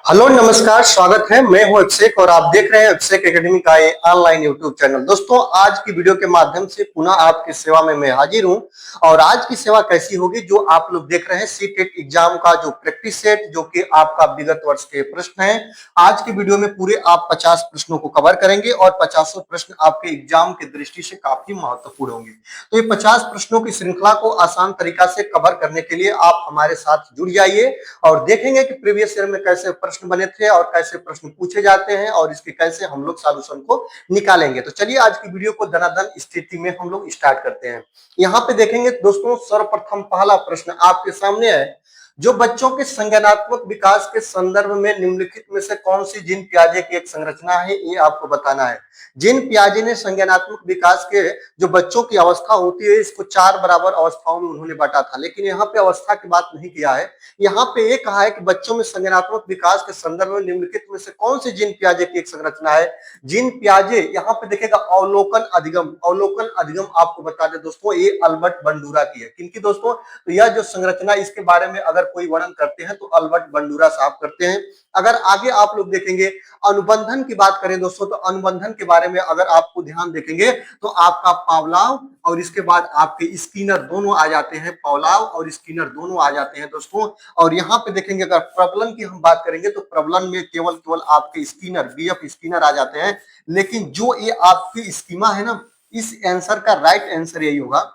Hello नमस्कार, स्वागत है। मैं हूं अभिषेक और आप देख रहे हैं अभिषेक एकेडमी का ये ऑनलाइन यूट्यूब चैनल। दोस्तों, आज की वीडियो के माध्यम से पुनः आपकी सेवा में मैं हाजिर हूं। और आज की सेवा कैसी होगी, जो आप लोग देख रहे हैं सीटेट एग्जाम का जो प्रैक्टिस सेट, जो कि आपका विगत वर्ष के प्रश्न है। आज की वीडियो में पूरे आप 50 प्रश्नों को कवर करेंगे और 50 प्रश्न आपके एग्जाम की दृष्टि से काफी महत्वपूर्ण होंगे। तो ये 50 प्रश्नों की श्रृंखला को आसान तरीका से कवर करने के लिए आप हमारे साथ जुड़ जाइए और देखेंगे कि प्रीवियस ईयर में कैसे प्रश्न बने थे और कैसे प्रश्न पूछे जाते हैं और इसके कैसे हम लोग सॉल्यूशन को निकालेंगे। तो चलिए आज की वीडियो को धनाधन स्थिति में हम लोग स्टार्ट करते हैं। यहाँ पे देखेंगे दोस्तों, सर्वप्रथम पहला प्रश्न आपके सामने है। जो बच्चों के संज्ञानात्मक विकास के संदर्भ में निम्नलिखित में से कौन सी जीन पियाजे की एक संरचना है, ये आपको बताना है। जीन पियाजे ने संज्ञानात्मक विकास के जो बच्चों की अवस्था होती है, इसको 4 बराबर अवस्थाओं में उन्होंने बांटा था, लेकिन यहाँ पे अवस्था की बात नहीं किया है। यहाँ पे ये कहा है कि बच्चों में संज्ञानात्मक विकास के संदर्भ में निम्नलिखित में से कौन सी जीन पियाजे की एक संरचना है। जीन पियाजे यहाँ पे देखेगा अवलोकन अधिगम। अवलोकन अधिगम आपको बता दें दोस्तों, ये अल्बर्ट बंडूरा की है। किनकी दोस्तों? तो यह जो संरचना, इसके बारे में अगर कोई वर्णन करते हैं तो अल्बर्ट बंडूरा साहब करते हैं। अगर आगे आप लोग देखेंगे अनुबंधन की बात करें दोस्तों, तो अनुबंधन के बारे में अगर आपको ध्यान देखेंगे तो आपका पावलाव और इसके बाद आपके स्किनर दोनों आ जाते हैं। पावलाव और स्किनर दोनों आ जाते हैं दोस्तों। और यहाँ पे देखेंगे अगर प्रबलन की हम बात करेंगे तो प्रबलन में केवल आपके स्किनर, बीएफ स्किनर आ जाते हैं। लेकिन जो ये आपकी स्कीमा है ना, इस आंसर का राइट आंसर यही होगा।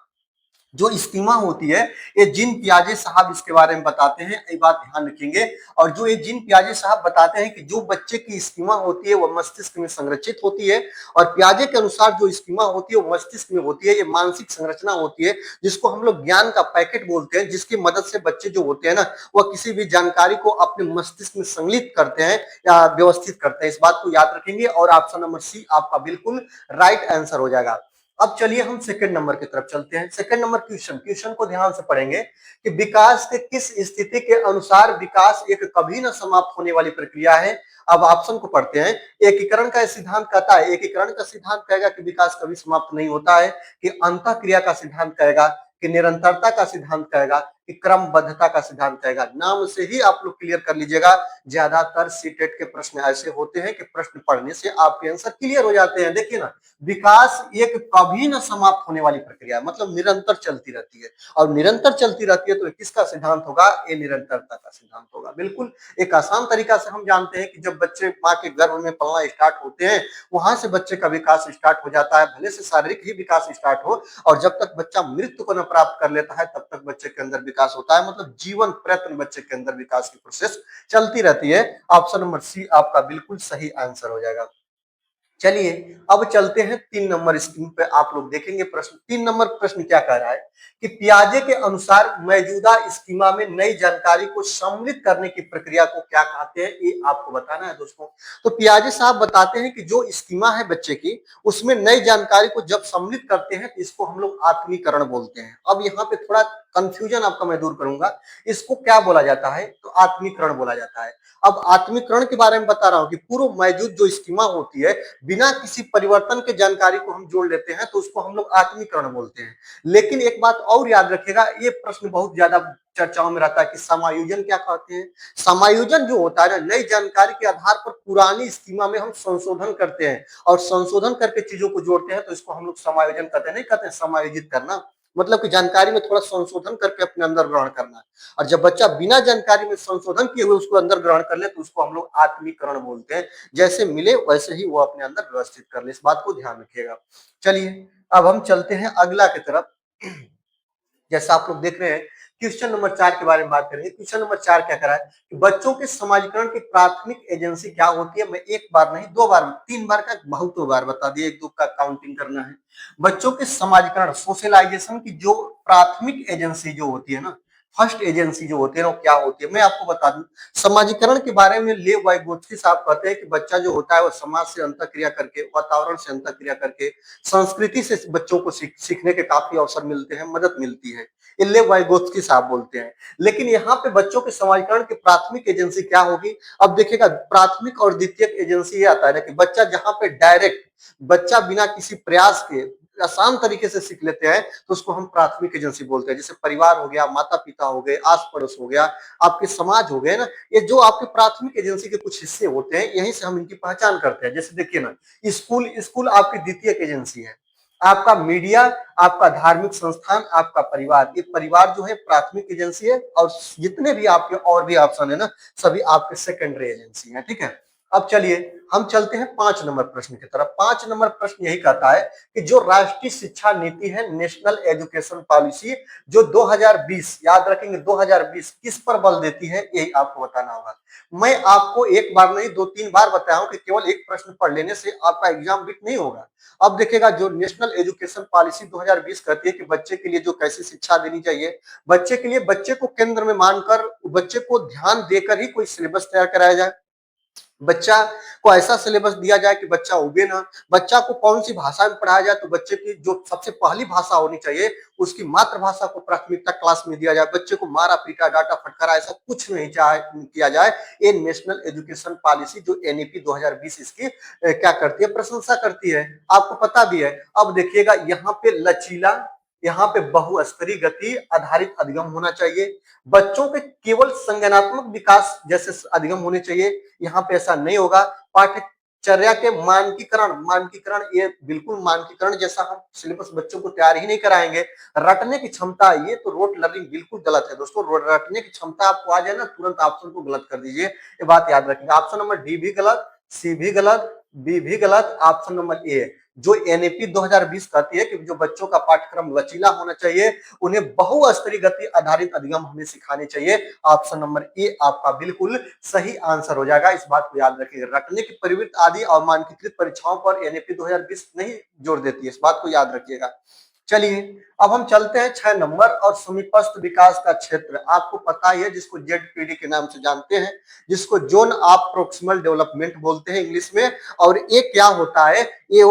जो स्कीमा होती है, ये जीन पियाजे साहब इसके बारे में बताते हैं, ये बात ध्यान रखेंगे। और जो ये जीन पियाजे साहब बताते हैं कि जो बच्चे की स्कीमा होती है वह मस्तिष्क में संरचित होती है, और पियाजे के अनुसार जो स्कीमा होती है वो मस्तिष्क में होती है। ये मानसिक संरचना होती है जिसको हम लोग ज्ञान का पैकेट बोलते हैं, जिसकी मदद से बच्चे जो होते हैं ना, वह किसी भी जानकारी को अपने मस्तिष्क में संग्रहित करते हैं या व्यवस्थित करते हैं। इस बात को याद रखेंगे और ऑप्शन नंबर सी आपका बिल्कुल राइट आंसर हो जाएगा। अब चलिए हम सेकंड नंबर की तरफ चलते हैं। सेकंड नंबर क्वेश्चन को ध्यान से पढ़ेंगे कि विकास के किस स्थिति के अनुसार विकास एक कभी न समाप्त होने वाली प्रक्रिया है। अब ऑप्शन को पढ़ते हैं। एकीकरण का सिद्धांत कहता है, एकीकरण का सिद्धांत कहेगा कि विकास कभी समाप्त नहीं होता है। कि अंतःक्रिया का सिद्धांत कहेगा, कि निरंतरता का सिद्धांत कहेगा, कि क्रमबद्धता का सिद्धांत कहेगा। नाम से ही आप लोग क्लियर कर लीजिएगा। ज्यादातर सीटेट के प्रश्न ऐसे होते हैं कि प्रश्न पढ़ने से आपके आंसर क्लियर हो जाते हैं। देखिए ना, विकास एक कभी न समाप्त होने वाली प्रक्रिया, मतलब निरंतर चलती रहती है। और निरंतर चलती रहती है तो किसका सिद्धांत होगा? ये निरंतरता का सिद्धांत होगा। बिल्कुल एक आसान तरीका से हम जानते हैं कि जब बच्चे माँ के गर्भ में पलना स्टार्ट होते हैं, वहां से बच्चे का विकास स्टार्ट हो जाता है। भले से शारीरिक ही विकास स्टार्ट हो, और जब तक बच्चा मृत्यु को न प्राप्त कर लेता है तब तक बच्चे के अंदर विकास होता है। मतलब जीवन प्रयत्न बच्चे के अंदर विकास की प्रोसेस चलती रहती है। ऑप्शन नंबर सी आपका बिल्कुल सही आंसर हो जाएगा। चलिए अब चलते हैं 3 नंबर स्क्रीन पे। आप लोग देखेंगे प्रश्न, 3 नंबर प्रश्न क्या कह रहा है कि पियाजे के अनुसार मौजूदा स्कीमा में नई जानकारी को सम्मिलित करने की प्रक्रिया को क्या कहते हैं, ये आपको बताना है दोस्तों। तो पियाजे साहब बताते हैं कि जो स्कीमा है बच्चे की, उसमें नई जानकारी को जब सम्मिलित करते हैं तो इसको हम लोग आत्मीकरण बोलते हैं। अब यहाँ पे थोड़ा कंफ्यूजन आपका मैं दूर करूंगा। इसको क्या बोला जाता है? तो आत्मीकरण बोला जाता है। अब आत्मीकरण के बारे में बता रहा हूं कि पूर्व मौजूद जो स्कीमा होती है, बिना किसी परिवर्तन के जानकारी को हम जोड़ लेते हैं तो उसको हम लोग आत्मीकरण बोलते हैं। लेकिन एक बात और याद रखिएगा, ये प्रश्न बहुत ज्यादा चर्चाओं में रहता है कि समायोजन क्या कहते हैं। समायोजन जो होता है ना, नई जानकारी के आधार पर पुरानी स्कीमा में हम संशोधन करते हैं और संशोधन करके चीजों को जोड़ते हैं, तो इसको हम लोग समायोजन कहते हैं। नहीं कहते हैं समायोजित करना, मतलब कि जानकारी में थोड़ा संशोधन करके अपने अंदर ग्रहण करना। और जब बच्चा बिना जानकारी में संशोधन किए हुए उसको अंदर ग्रहण कर ले तो उसको हम लोग आत्मीकरण बोलते हैं। जैसे मिले वैसे ही वो अपने अंदर व्यवस्थित कर ले। इस बात को ध्यान रखिएगा। चलिए अब हम चलते हैं अगला की तरफ। जैसा आप लोग देख रहे हैं, क्वेश्चन नंबर 4 के बारे में बात करेंगे। क्वेश्चन नंबर 4 क्या करा है कि बच्चों के समाजीकरण की प्राथमिक एजेंसी क्या होती है। मैं एक बार नहीं, 2 बार, 3 बार का बहुत बार बता दिए, 1 2 का काउंटिंग करना है। बच्चों के समाजीकरण, सोशलाइजेशन की जो प्राथमिक एजेंसी जो होती है ना, फर्स्ट एजेंसी जो होती है ना, वो क्या होती है मैं आपको बता दूं। समाजीकरण के बारे में लेव वाइगोत्स्की साहब कहते हैं कि बच्चा जो होता है वो समाज से अंतःक्रिया करके, वातावरण से अंतःक्रिया करके, संस्कृति से बच्चों को सीखने के काफी अवसर मिलते हैं, मदद मिलती है। ये लेव वाइगोत्स्की साहब बोलते हैं। लेकिन यहाँ पे बच्चों के समाजीकरण की प्राथमिक एजेंसी क्या होगी? अब देखिएगा, प्राथमिक और द्वितीयक एजेंसी ये आता है ना कि बच्चा जहाँ पे डायरेक्ट, बच्चा बिना किसी प्रयास के आसान तरीके से सीख लेते हैं तो उसको हम प्राथमिक एजेंसी बोलते हैं। जैसे परिवार हो गया, माता पिता हो गए, आस पड़ोस हो गया, आपके समाज हो गए ना, ये जो आपके प्राथमिक एजेंसी के कुछ हिस्से होते हैं, यहीं से हम इनकी पहचान करते हैं। जैसे देखिए ना, स्कूल स्कूल आपकी द्वितीयक एजेंसी है, आपका मीडिया, आपका धार्मिक संस्थान, आपका परिवार, ये परिवार जो है प्राथमिक एजेंसी है, और जितने भी आपके और भी ऑप्शन है ना, सभी आपके सेकेंडरी एजेंसी है। ठीक है, अब चलिए हम चलते हैं 5 नंबर प्रश्न की तरफ। 5 नंबर प्रश्न यही कहता है कि जो राष्ट्रीय शिक्षा नीति है, नेशनल एजुकेशन पॉलिसी, जो 2020, याद रखेंगे 2020, किस पर बल देती है, यही आपको बताना होगा। मैं आपको एक बार नहीं 2-3 बार बताया हूं कि केवल एक प्रश्न पढ़ लेने से आपका एग्जाम बिट नहीं होगा। अब देखिएगा, जो नेशनल एजुकेशन पॉलिसी 2020 कहती है कि बच्चे के लिए जो कैसी शिक्षा देनी चाहिए, बच्चे के लिए, बच्चे को केंद्र में मानकर, बच्चे को ध्यान देकर ही कोई सिलेबस तैयार कराया जाए, बच्चा को ऐसा सिलेबस दिया जाए कि बच्चा उबे ना, बच्चा को कौन सी भाषा में पढ़ाया जाए तो बच्चे की जो सबसे पहली भाषा होनी चाहिए उसकी मातृभाषा को प्राथमिकता क्लास में दिया जाए, बच्चे को मारा पीटा डांटा फटकारा ऐसा कुछ नहीं किया जाए। ये नेशनल एजुकेशन पॉलिसी जो एनईपी 2020 इसकी क्या करती है, प्रशंसा करती है, आपको पता भी है। अब देखिएगा, यहाँ पे लचीला, यहाँ पे बहुस्तरीय गति आधारित अधिगम होना चाहिए, बच्चों के केवल संज्ञानात्मक विकास जैसे अधिगम होने चाहिए, यहाँ पे ऐसा नहीं होगा। पाठ्यचर्या के मानकीकरण, मानकीकरण ये बिल्कुल मानकीकरण जैसा हम सिलेबस बच्चों को तैयार ही नहीं कराएंगे। रटने की क्षमता, ये तो रोट लर्निंग बिल्कुल गलत है दोस्तों। रटने की क्षमता आपको आ जाए ना, तुरंत ऑप्शन को गलत कर दीजिए, ये बात याद रखिएगा। ऑप्शन नंबर डी भी गलत, सी भी गलत, बी भी गलत, ऑप्शन नंबर ए, जो एनईपी 2020 कहती है कि जो बच्चों का पाठ्यक्रम लचीला होना चाहिए, उन्हें बहुस्तरीय गति आधारित अधिगम हमें सिखाने चाहिए, ऑप्शन नंबर ए आपका बिल्कुल सही आंसर हो जाएगा। इस बात को याद रखिएगा, रटने की प्रवृत्ति आदि और मानकीकृत परीक्षाओं पर एनईपी 2020 नहीं जोर देती है, इस बात को याद रखिएगा। चलिए अब हम चलते हैं 6 नंबर, और समीपस्थ विकास का क्षेत्र आपको पता ही है, जिसको जेडपीडी के नाम से जानते हैं, जिसको जोन ऑफ प्रोक्सिमल डेवलपमेंट बोलते हैं इंग्लिश में। और ये क्या होता है, ये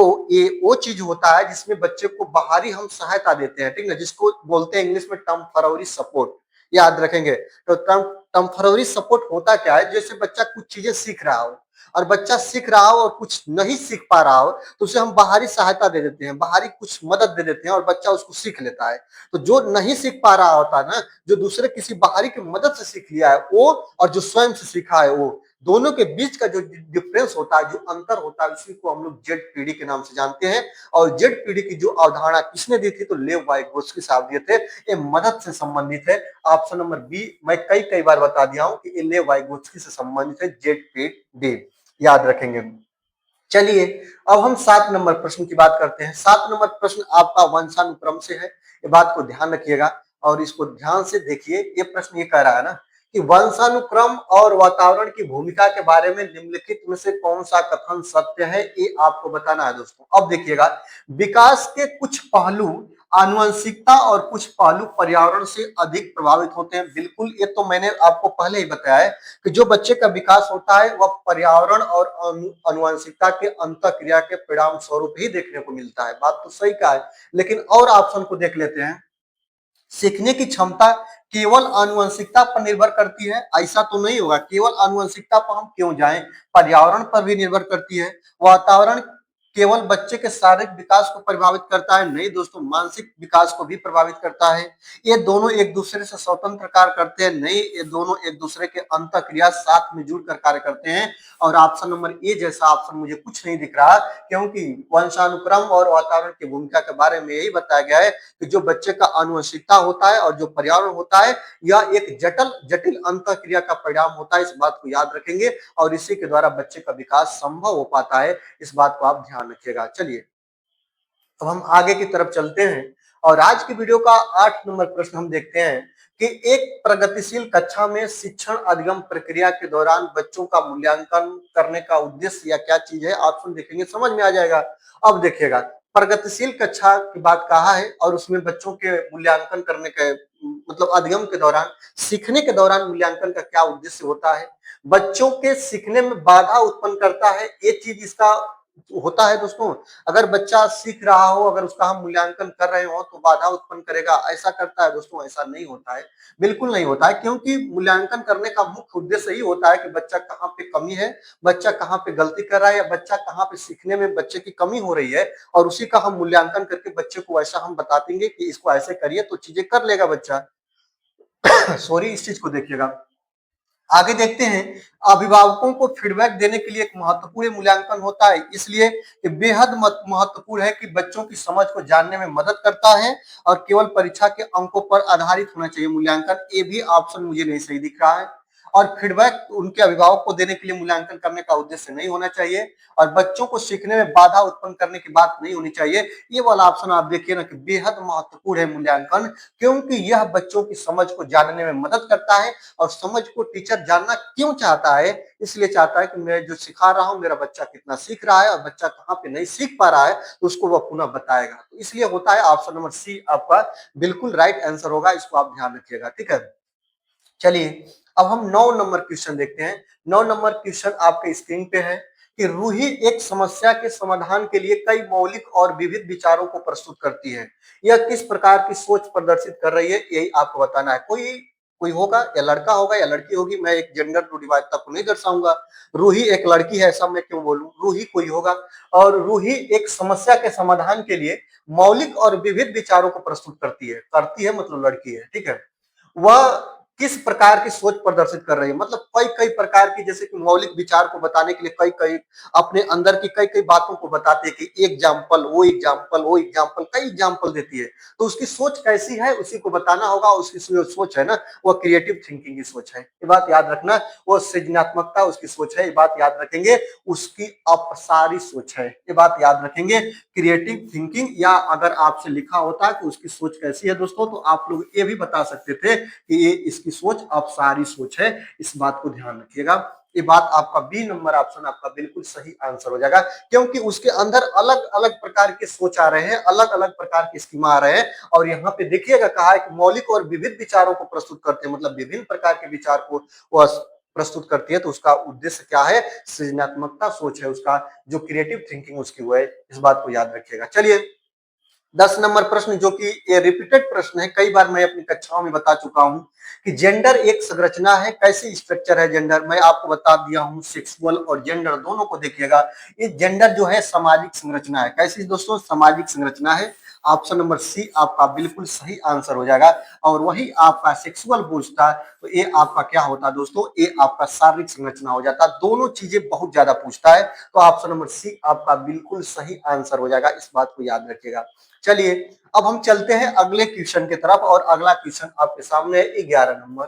वो चीज होता है जिसमें बच्चे को बाहरी हम सहायता देते हैं, ठीक है, जिसको बोलते हैं इंग्लिश में टेम्पररी सपोर्ट, याद रखेंगे। तो टेम्पररी सपोर्ट होता क्या है, जैसे बच्चा कुछ चीजें सीख रहा हो, और बच्चा सीख रहा हो और कुछ नहीं सीख पा रहा हो, तो उसे हम बाहरी सहायता दे देते हैं, बाहरी कुछ मदद दे देते हैं, और बच्चा उसको सीख लेता है। तो जो नहीं सीख पा रहा होता है ना, जो दूसरे किसी बाहरी की मदद से सीख लिया है वो, और जो स्वयं से सीखा है वो, दोनों के बीच का जो डिफरेंस होता है, जो अंतर होता है, उसी को हम लोग जेडपीडी के नाम से जानते हैं। और जेडपीडी की जो अवधारणा किसने दी थी, तो लेव वाइगोत्स्की साहब दिए थे। ये मदद से संबंधित है, ऑप्शन नंबर बी। मैं कई कई बार बता दिया हूं कि ये लेव वाइगोत्स्की से संबंधित है, जेडपीडी, याद रखेंगे। चलिए अब हम 7 नंबर प्रश्न की बात करते हैं। 7 नंबर प्रश्न आपका वंशानुक्रम से है, ये बात को ध्यान रखिएगा और इसको ध्यान से देखिए। ये प्रश्न ये कह रहा है ना कि वंशानुक्रम और वातावरण की भूमिका के बारे में निम्नलिखित में से कौन सा कथन सत्य है, ये आपको बताना है दोस्तों। अब देखिएगा, विकास के कुछ पहलू आनुवंशिकता और कुछ पहलू पर्यावरण से अधिक प्रभावित होते हैं, बिल्कुल, ये तो मैंने आपको पहले ही बताया है कि जो बच्चे का विकास होता है वह पर्यावरण और आनुवंशिकता के अंतःक्रिया के परिणाम स्वरूप ही देखने को मिलता है, बात तो सही कहा है। लेकिन और ऑप्शन को देख लेते हैं, सीखने की क्षमता केवल आनुवंशिकता पर निर्भर करती है, ऐसा तो नहीं होगा, केवल आनुवंशिकता पर हम क्यों जाएं, पर्यावरण पर भी निर्भर करती है। वातावरण केवल बच्चे के शारीरिक विकास को प्रभावित करता है, नहीं दोस्तों, मानसिक विकास को भी प्रभावित करता है। ये दोनों एक दूसरे से स्वतंत्र कार्य करते हैं, नहीं, ये दोनों एक दूसरे के अंतःक्रिया साथ में जुड़कर कार्य करते हैं। और ऑप्शन नंबर ए जैसा ऑप्शन मुझे कुछ नहीं दिख रहा, क्योंकि वंशानुक्रम और वातावरण की भूमिका के बारे में यही बताया गया है कि जो बच्चे का आनुवंशिकता होता है और जो पर्यावरण होता है, यह एक जटिल जटिल अंतःक्रिया का परिणाम होता है, इस बात को याद रखेंगे। और इसी के द्वारा बच्चे का विकास संभव हो पाता है, इस बात को आप ध्यान रखिएगा। चलिए अब हम आगे की तरफ चलते हैं, और आज की वीडियो का 8 नंबर प्रश्न हम देखते हैं कि एक प्रगतिशील कक्षा में शिक्षण अधिगम प्रक्रिया के दौरान बच्चों का मूल्यांकन करने का उद्देश्य या क्या चीज है, ऑप्शन देखेंगे समझ में आ जाएगा। अब देखिएगा, प्रगतिशील कक्षा की बात कहा है, और उसमें बच्चों के मूल्यांकन करने के मतलब अधिगम के दौरान, सीखने के दौरान मूल्यांकन का क्या उद्देश्य होता है, बच्चों के सीखने में बाधा उत्पन्न करता है, ये चीज इसका होता है दोस्तों। अगर बच्चा सीख रहा हो, अगर उसका हम मूल्यांकन कर रहे हो तो बाधा उत्पन्न करेगा, ऐसा करता है दोस्तों? ऐसा नहीं होता है, बिल्कुल नहीं होता है, क्योंकि मूल्यांकन करने का मुख्य उद्देश्य यही होता है कि बच्चा कहाँ पे कमी है, बच्चा कहाँ पे गलती कर रहा है, या बच्चा कहाँ पे सीखने में बच्चे की कमी हो रही है, और उसी का हम मूल्यांकन करके बच्चे को ऐसा हम बता देंगे कि इसको ऐसे करिए तो चीजें कर लेगा बच्चा। सॉरी, इस चीज को देखिएगा। आगे देखते हैं, अभिभावकों को फीडबैक देने के लिए एक महत्वपूर्ण मूल्यांकन होता है, इसलिए ये बेहद महत्वपूर्ण है कि बच्चों की समझ को जानने में मदद करता है, और केवल परीक्षा के अंकों पर आधारित होना चाहिए मूल्यांकन। ये भी ऑप्शन मुझे नहीं सही दिख रहा है। और फीडबैक उनके अभिभावक को देने के लिए मूल्यांकन करने का उद्देश्य नहीं होना चाहिए, और बच्चों को सीखने में बाधा उत्पन्न करने की बात नहीं होनी चाहिए। ये वाला ऑप्शन आप देखिए ना कि बेहद महत्वपूर्ण है मूल्यांकन, क्योंकि यह बच्चों की समझ को जानने में मदद करता है। और समझ को टीचर जानना क्यों चाहता है? इसलिए चाहता है कि मैं जो सिखा रहा हूं मेरा बच्चा कितना सीख रहा है, और बच्चा कहाँ पे नहीं सीख पा रहा है तो उसको वह पुनः बताएगा। तो इसलिए होता है ऑप्शन नंबर सी आपका बिल्कुल राइट आंसर होगा, इसको आप ध्यान रखिएगा, ठीक है। चलिए, अब हम 9 नंबर क्वेश्चन देखते हैं। 9 नंबर क्वेश्चन आपके स्क्रीन पे है कि रूही एक समस्या के समाधान के लिए कई मौलिक और विविध विचारों को प्रस्तुत करती है। यह किस प्रकार की सोच प्रदर्शित कर रही है, यही आपको बताना है। कोई कोई होगा, या लड़का होगा या लड़की होगी, मैं एक जेंडर रूढ़िवादिता को नहीं दर्शाऊंगा। रूही एक लड़की है ऐसा मैं क्यों बोलूं, रूही कोई होगा। और रूही एक समस्या के समाधान के लिए मौलिक और विविध विचारों को प्रस्तुत करती है मतलब लड़की है, ठीक है। वह किस प्रकार की सोच प्रदर्शित कर रही है, मतलब कई कई प्रकार की, जैसे कि मौलिक विचार को बताने के लिए कई कई अपने अंदर की कई कई बातों को बताते हैं कि एग्जाम्पल वो एग्जाम्पल वो एग्जाम्पल, कई एग्जाम्पल देती है। तो उसकी सोच कैसी है उसी को बताना होगा। उसकी जो सोच है ना, वो क्रिएटिव थिंकिंग की सोच है, ये बात याद रखना। वो सृजनात्मकता उसकी सोच है, ये बात याद रखेंगे। उसकी अपसारी सोच है, ये बात याद रखेंगे। क्रिएटिव थिंकिंग, या अगर आपसे लिखा होता कि उसकी सोच कैसी है दोस्तों, तो आप लोग ये भी बता सकते थे कि ये इसकी सोच अपसारी सोच है। इस बात को ध्यान रखिएगा। ये बात आपका बी नंबर ऑप्शन आपका बिल्कुल सही आंसर हो जाएगा, क्योंकि उसके अंदर अलग अलग प्रकार के सोच आ रहे हैं, अलग अलग प्रकार के स्कीमा आ रहे हैं। और यहाँ पे देखिएगा कहा है कि मौलिक और विविध विचारों को प्रस्तुत करते हैं, मतलब विभिन्न प्रकार के विचार को वह प्रस्तुत करती है। तो उसका उद्देश्य क्या है? सृजनात्मकता सोच है उसका, जो क्रिएटिव थिंकिंग उसकी वो है। इस बात को याद रखिएगा। चलिए, 10 नंबर प्रश्न, जो कि ये रिपीटेड प्रश्न है, कई बार मैं अपनी कक्षाओं में बता चुका हूं कि जेंडर एक संरचना है। कैसी स्ट्रक्चर है जेंडर, मैं आपको बता दिया हूं। सेक्सुअल और जेंडर दोनों को देखिएगा। ये जेंडर जो है सामाजिक संरचना है। कैसी दोस्तों? सामाजिक संरचना है। ऑप्शन नंबर सी आपका बिल्कुल सही आंसर हो जाएगा। और वही आपका सेक्सुअल पूछता तो ये आपका क्या होता दोस्तों? ये आपका शारीरिक संरचना हो जाता। दोनों चीजें बहुत ज्यादा पूछता है, तो ऑप्शन नंबर सी आपका बिल्कुल सही आंसर हो जाएगा। इस बात को याद रखिएगा। चलिए, अब हम चलते हैं अगले क्वेश्चन की तरफ, और अगला क्वेश्चन आपके सामने है 11 नंबर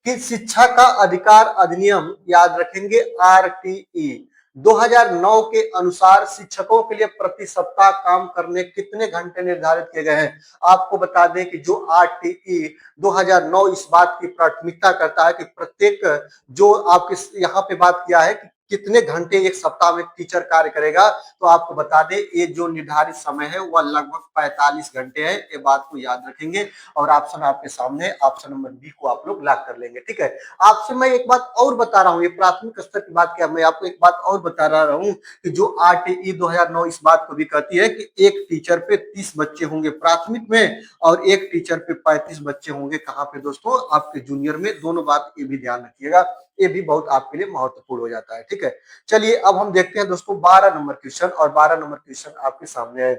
कि शिक्षा का अधिकार अधिनियम, याद रखेंगे आरटीई, 2009 के अनुसार शिक्षकों के लिए प्रति सप्ताह काम करने कितने घंटे निर्धारित किए गए हैं। आपको बता दें कि जो आरटीई 2009 इस बात की प्राथमिकता करता है कि प्रत्येक, जो आपके यहाँ पे बात किया है कि कितने घंटे एक सप्ताह में टीचर कार्य करेगा, तो आपको बता दें ये जो निर्धारित समय है वह लगभग 45 घंटे है। ये बात को याद रखेंगे। और ऑप्शन आपके सामने, ऑप्शन नंबर बी को आप लोग लॉक कर लेंगे, ठीक है। आपसे मैं एक बात और बता रहा हूँ, ये प्राथमिक स्तर की बात क्या, मैं आपको एक बात और बता रहा हूँ कि जो आरटीई 2009 इस बात को भी कहती है कि एक टीचर पे 30 बच्चे होंगे प्राथमिक में, और एक टीचर पे 35 बच्चे होंगे कहाँ पे दोस्तों? आपके जूनियर में। दोनों बात ये भी ध्यान रखिएगा, ये भी बहुत आपके लिए महत्वपूर्ण हो जाता है, ठीक है। चलिए, अब हम देखते हैं दोस्तों 12 नंबर क्वेश्चन, और 12 नंबर क्वेश्चन आपके सामने है।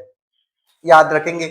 याद रखेंगे,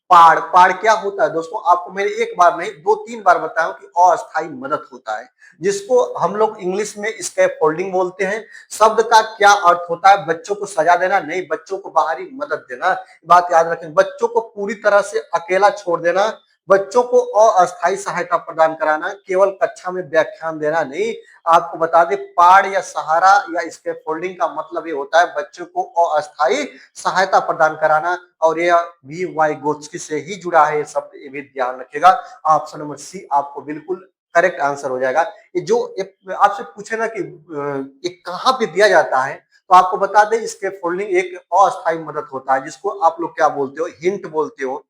पाड़, पाड़ क्या होता है दोस्तों? आपको मैंने एक बार नहीं 2-3 बार बताया कि अस्थायी मदद होता है, जिसको हम लोग इंग्लिश में स्कैप फोल्डिंग बोलते हैं। शब्द का क्या अर्थ होता है? बच्चों को सजा देना नहीं, बच्चों को बाहरी मदद देना। बात याद रखें, बच्चों को पूरी तरह से अकेला छोड़ देना, बच्चों को अस्थायी सहायता प्रदान कराना, केवल कक्षा में व्याख्यान देना नहीं। आपको बता दें, पाड़ या सहारा या स्कैप फोल्डिंग का मतलब ये होता है बच्चों को अस्थायी सहायता प्रदान कराना। और ये भी वाई गोत्सकी से ही जुड़ा है ये शब्द, ये भी ध्यान रखिएगा। ऑप्शन नंबर सी आपको बिल्कुल करेक्ट आंसर हो जाएगा। ये जो आपसे पूछे ना कि ये कहाँ पे दिया जाता है, तो आपको बता दें स्केप फोल्डिंग एक अस्थायी मदद होता है, जिसको आप लोग क्या बोलते हो? हिंट बोलते हो।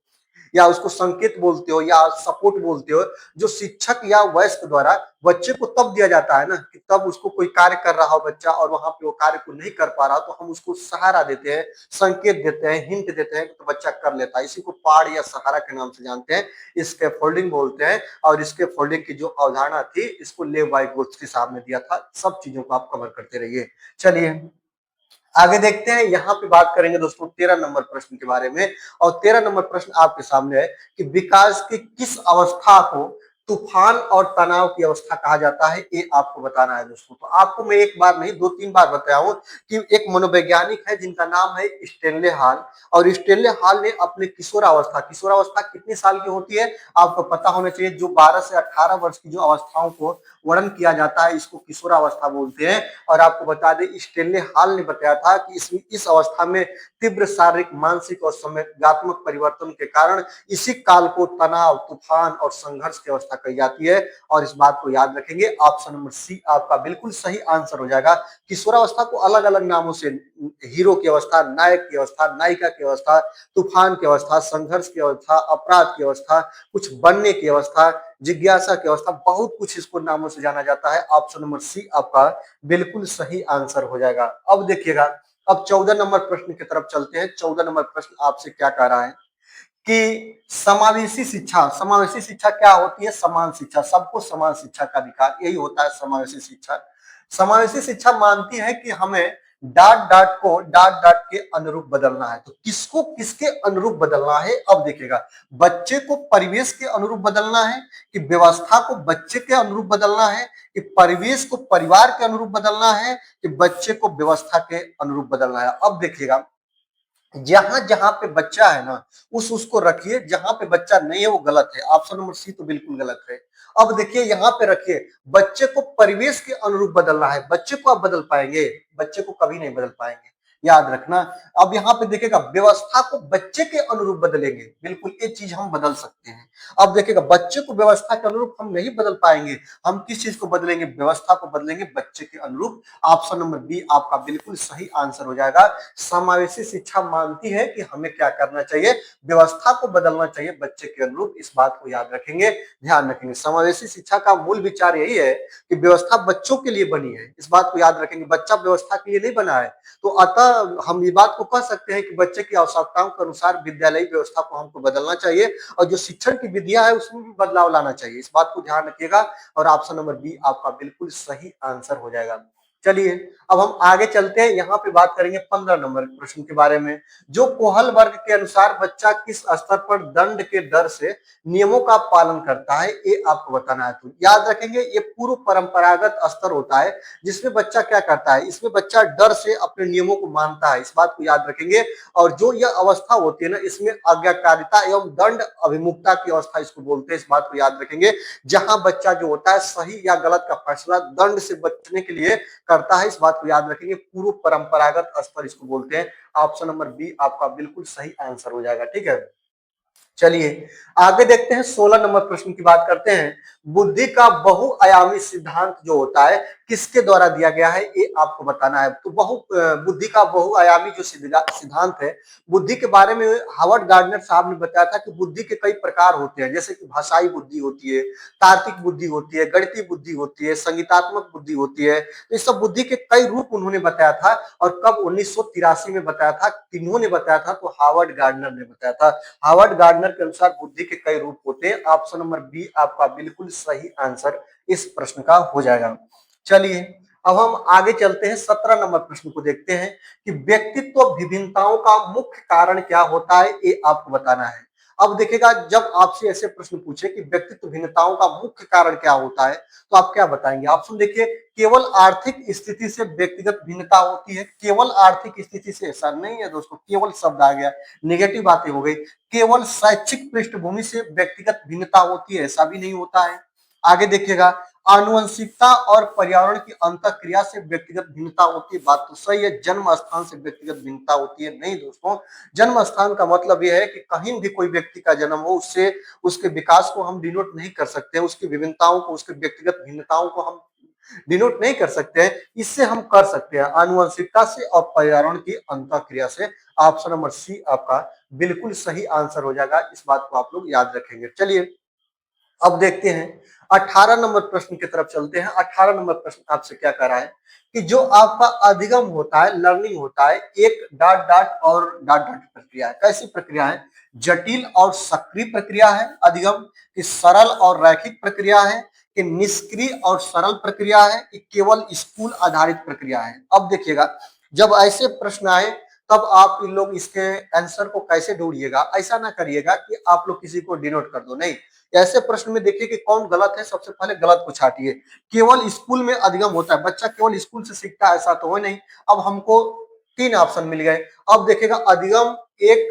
या उसको संकेत बोलते हो या सपोर्ट बोलते हो, जो शिक्षक या वयस्क द्वारा बच्चे को तब दिया जाता है ना कि तब उसको कोई कार्य कर रहा हो बच्चा और वहां पे वो कार्य को नहीं कर पा रहा, तो हम उसको सहारा देते हैं, संकेत देते हैं, हिंट देते हैं, तो बच्चा कर लेता है। इसी को पाड़ या सहारा के नाम से जानते हैं, इसके फोल्डिंग बोलते हैं। और इसके फोल्डिंग की जो अवधारणा थी, इसको लेव वाइटवुड्स के साहब ने दिया था। सब चीजों को आप कवर करते रहिए। चलिए आगे देखते हैं, यहाँ पे बात करेंगे दोस्तों 13 नंबर प्रश्न के बारे में। और 13 नंबर प्रश्न आपके सामने है कि विकास की किस अवस्था को तूफान और तनाव की अवस्था कहा जाता है, ये आपको बताना है दोस्तों। तो आपको मैं एक बार नहीं 2-3 बार बताया हूं कि एक मनोवैज्ञानिक है जिनका नाम है स्टेनले हाल। और स्टेनले हाल ने अपने किशोरावस्था कितने साल की होती है आपको पता होना चाहिए, जो 12 से 18 वर्ष की जो अवस्थाओं को वर्णन किया जाता है, इसको किशोरावस्था बोलते हैं। और आपको बता दें स्टेनले हाल ने बताया था कि इस अवस्था में तीव्र शारीरिक, मानसिक और संवेगात्मक परिवर्तन के कारण इसी काल को तनाव, तूफान और संघर्ष की अवस्था कही जाती है। और इस बात को याद रखेंगे, ऑप्शन नंबर सी आपका बिल्कुल सही आंसर हो जाएगा। किशोरावस्था को अलग अलग नामों से, हीरो की अवस्था, नायक की अवस्था, नायिका की अवस्था, तूफान की अवस्था, संघर्ष की अवस्था, अपराध की अवस्था, कुछ बनने की अवस्था, जिज्ञासा की अवस्था, बहुत कुछ इसको नामों से जाना जाता है। ऑप्शन नंबर सी आपका बिल्कुल सही आंसर हो जाएगा। अब देखिएगा, अब 14 नंबर प्रश्न की तरफ चलते हैं। 14 नंबर प्रश्न आपसे क्या कह रहा है कि समावेशी शिक्षा क्या होती है? समान शिक्षा, सबको समान शिक्षा का अधिकार, यही होता है समावेशी शिक्षा। समावेशी शिक्षा मानती है कि हमें डाट डाट के अनुरूप बदलना है। तो किसको किसके अनुरूप बदलना है? अब देखिएगा, बच्चे को परिवेश के अनुरूप बदलना है, कि व्यवस्था को बच्चे के अनुरूप बदलना है, कि परिवेश को परिवार के अनुरूप बदलना है, कि बच्चे को व्यवस्था के अनुरूप बदलना है। अब देखिएगा, जहां जहां पे बच्चा है ना, उसको रखिए, जहां पे बच्चा नहीं है वो गलत है। ऑप्शन नंबर सी तो बिल्कुल गलत है। अब देखिए यहाँ पे रखिए, बच्चे को परिवेश के अनुरूप बदलना है। बच्चे को आप बदल पाएंगे? बच्चे को कभी नहीं बदल पाएंगे, याद रखना। अब यहाँ पे देखिएगा, व्यवस्था को बच्चे के अनुरूप बदलेंगे, बिल्कुल ये चीज हम बदल सकते हैं। अब देखिएगा, बच्चे को व्यवस्था के अनुरूप हम नहीं बदल पाएंगे, हम किस चीज को बदलेंगे? व्यवस्था को बदलेंगे बच्चे के अनुरूप। ऑप्शन नंबर बी आपका बिल्कुल सही आंसर हो जाएगा। समावेशी शिक्षा मानती है कि हमें क्या करना चाहिए? व्यवस्था को बदलना चाहिए बच्चे के अनुरूप। इस बात को याद रखेंगे, ध्यान रखेंगे। समावेशी शिक्षा का मूल विचार यही है कि व्यवस्था बच्चों के लिए बनी है, इस बात को याद रखेंगे। बच्चा व्यवस्था के लिए नहीं बना है। तो अतः हम ये बात को कह सकते हैं कि बच्चे की आवश्यकताओं के अनुसार विद्यालयी व्यवस्था को हमको बदलना चाहिए, और जो शिक्षण की विधियां है उसमें भी बदलाव लाना चाहिए। इस बात को ध्यान रखिएगा, और ऑप्शन नंबर बी आपका बिल्कुल सही आंसर हो जाएगा। चलिए अब हम आगे चलते हैं, यहाँ पे बात करेंगे 15 नंबर प्रश्न के बारे में। जो कोहल वर्ग के अनुसार बच्चा किस स्तर पर दंड के डर से नियमों का पालन करता है, ये आपको बताना है। तो याद रखेंगे, ये पूर्व परंपरागत स्तर होता है, जिसमें बच्चा क्या करता है? इसमें बच्चा डर से अपने नियमों को मानता है, इस बात को याद रखेंगे। और जो यह अवस्था होती है ना, इसमें आज्ञाकारिता एवं दंड अभिमुखता की अवस्था इसको बोलते हैं, इस बात को याद रखेंगे। जहां बच्चा जो होता है सही या गलत का फैसला दंड से बचने के लिए करता है, इस बात को याद रखेंगे। पूर्व परंपरागत स्तर इसको बोलते हैं। ऑप्शन नंबर बी आपका बिल्कुल सही आंसर हो जाएगा, ठीक है। चलिए आगे देखते हैं, 16 नंबर प्रश्न की बात करते हैं। बुद्धि का बहुआयामी सिद्धांत जो होता है किसके द्वारा दिया गया है, ये आपको बताना है। तो बुद्धि का बहुआयामी जो सिद्धांत है, बुद्धि के बारे में हार्वर्ड गार्डनर साहब ने बताया था कि बुद्धि के कई प्रकार होते हैं, जैसे कि भाषाई बुद्धि होती है, तार्किक बुद्धि होती है, गणितीय बुद्धि होती है, संगीतात्मक बुद्धि होती है। तो इस सब बुद्धि के कई रूप उन्होंने बताया था। और कब? 1983 में बताया था। किन्होंने बताया था? तो हार्वर्ड गार्डनर ने बताया था। हार्वर्ड गार्डनर के अनुसार बुद्धि के कई रूप होते हैं। ऑप्शन नंबर बी आपका बिल्कुल सही आंसर इस प्रश्न का हो जाएगा। चलिए अब हम आगे चलते हैं, 17 नंबर प्रश्न को देखते हैं कि व्यक्तित्व विभिन्नताओं का मुख्य कारण क्या होता है, ये आपको बताना है। अब देखिएगा, जब आपसे ऐसे प्रश्न पूछे कि व्यक्तित्व भिन्नताओं का मुख्य कारण क्या होता है, तो आप क्या बताएंगे? ऑप्शन देखिए, केवल आर्थिक स्थिति से व्यक्तिगत भिन्नता होती है। केवल आर्थिक स्थिति से? ऐसा नहीं है दोस्तों, केवल शब्द आ गया, नेगेटिव बातें हो गई। केवल शैक्षिक पृष्ठभूमि से व्यक्तिगत भिन्नता होती है, ऐसा भी नहीं होता है। आगे देखिएगा, आनुवंशिकता और पर्यावरण की अंतःक्रिया से व्यक्तिगत भिन्नता होती है, बात तो सही है। जन्म स्थान से व्यक्तिगत भिन्नता होती है, नहीं दोस्तों। जन्म स्थान का मतलब यह है कि कहीं भी कोई व्यक्ति का जन्म हो, उससे उसके विकास को हम डिनोट नहीं कर सकते, उसकी विभिन्नताओं को, उसके व्यक्तिगत भिन्नताओं को हम डिनोट नहीं कर सकते हैं, इससे हम कर सकते हैं आनुवंशिकता से और पर्यावरण की अंतःक्रिया से। ऑप्शन नंबर सी आपका बिल्कुल सही आंसर हो जाएगा, इस बात को आप लोग याद रखेंगे। चलिए अब देखते हैं 18 नंबर प्रश्न की तरफ चलते हैं। 18 नंबर प्रश्न आपसे क्या कह रहा है कि जो आपका अधिगम होता है, लर्निंग होता है, एक डॉट डॉट और डॉट डॉट प्रक्रिया है। कैसी प्रक्रिया है? जटिल और सक्रिय प्रक्रिया है अधिगम, कि सरल और रैखिक प्रक्रिया है, कि निष्क्रिय और सरल प्रक्रिया है, कि केवल स्कूल आधारित प्रक्रिया है। अब देखिएगा, जब ऐसे प्रश्न आए तब आप इन लोग इसके आंसर को कैसे ढूंढिएगा। ऐसा ना करिएगा कि आप लोग किसी को डिनोट कर दो, नहीं। ऐसे प्रश्न में देखिए कि कौन गलत है, सबसे पहले गलत को छाटिए। केवल स्कूल में अधिगम होता है, बच्चा केवल स्कूल से सीखता है ऐसा तो हो नहीं। अब हमको 3 ऑप्शन मिल गए। अब देखिएगा अधिगम एक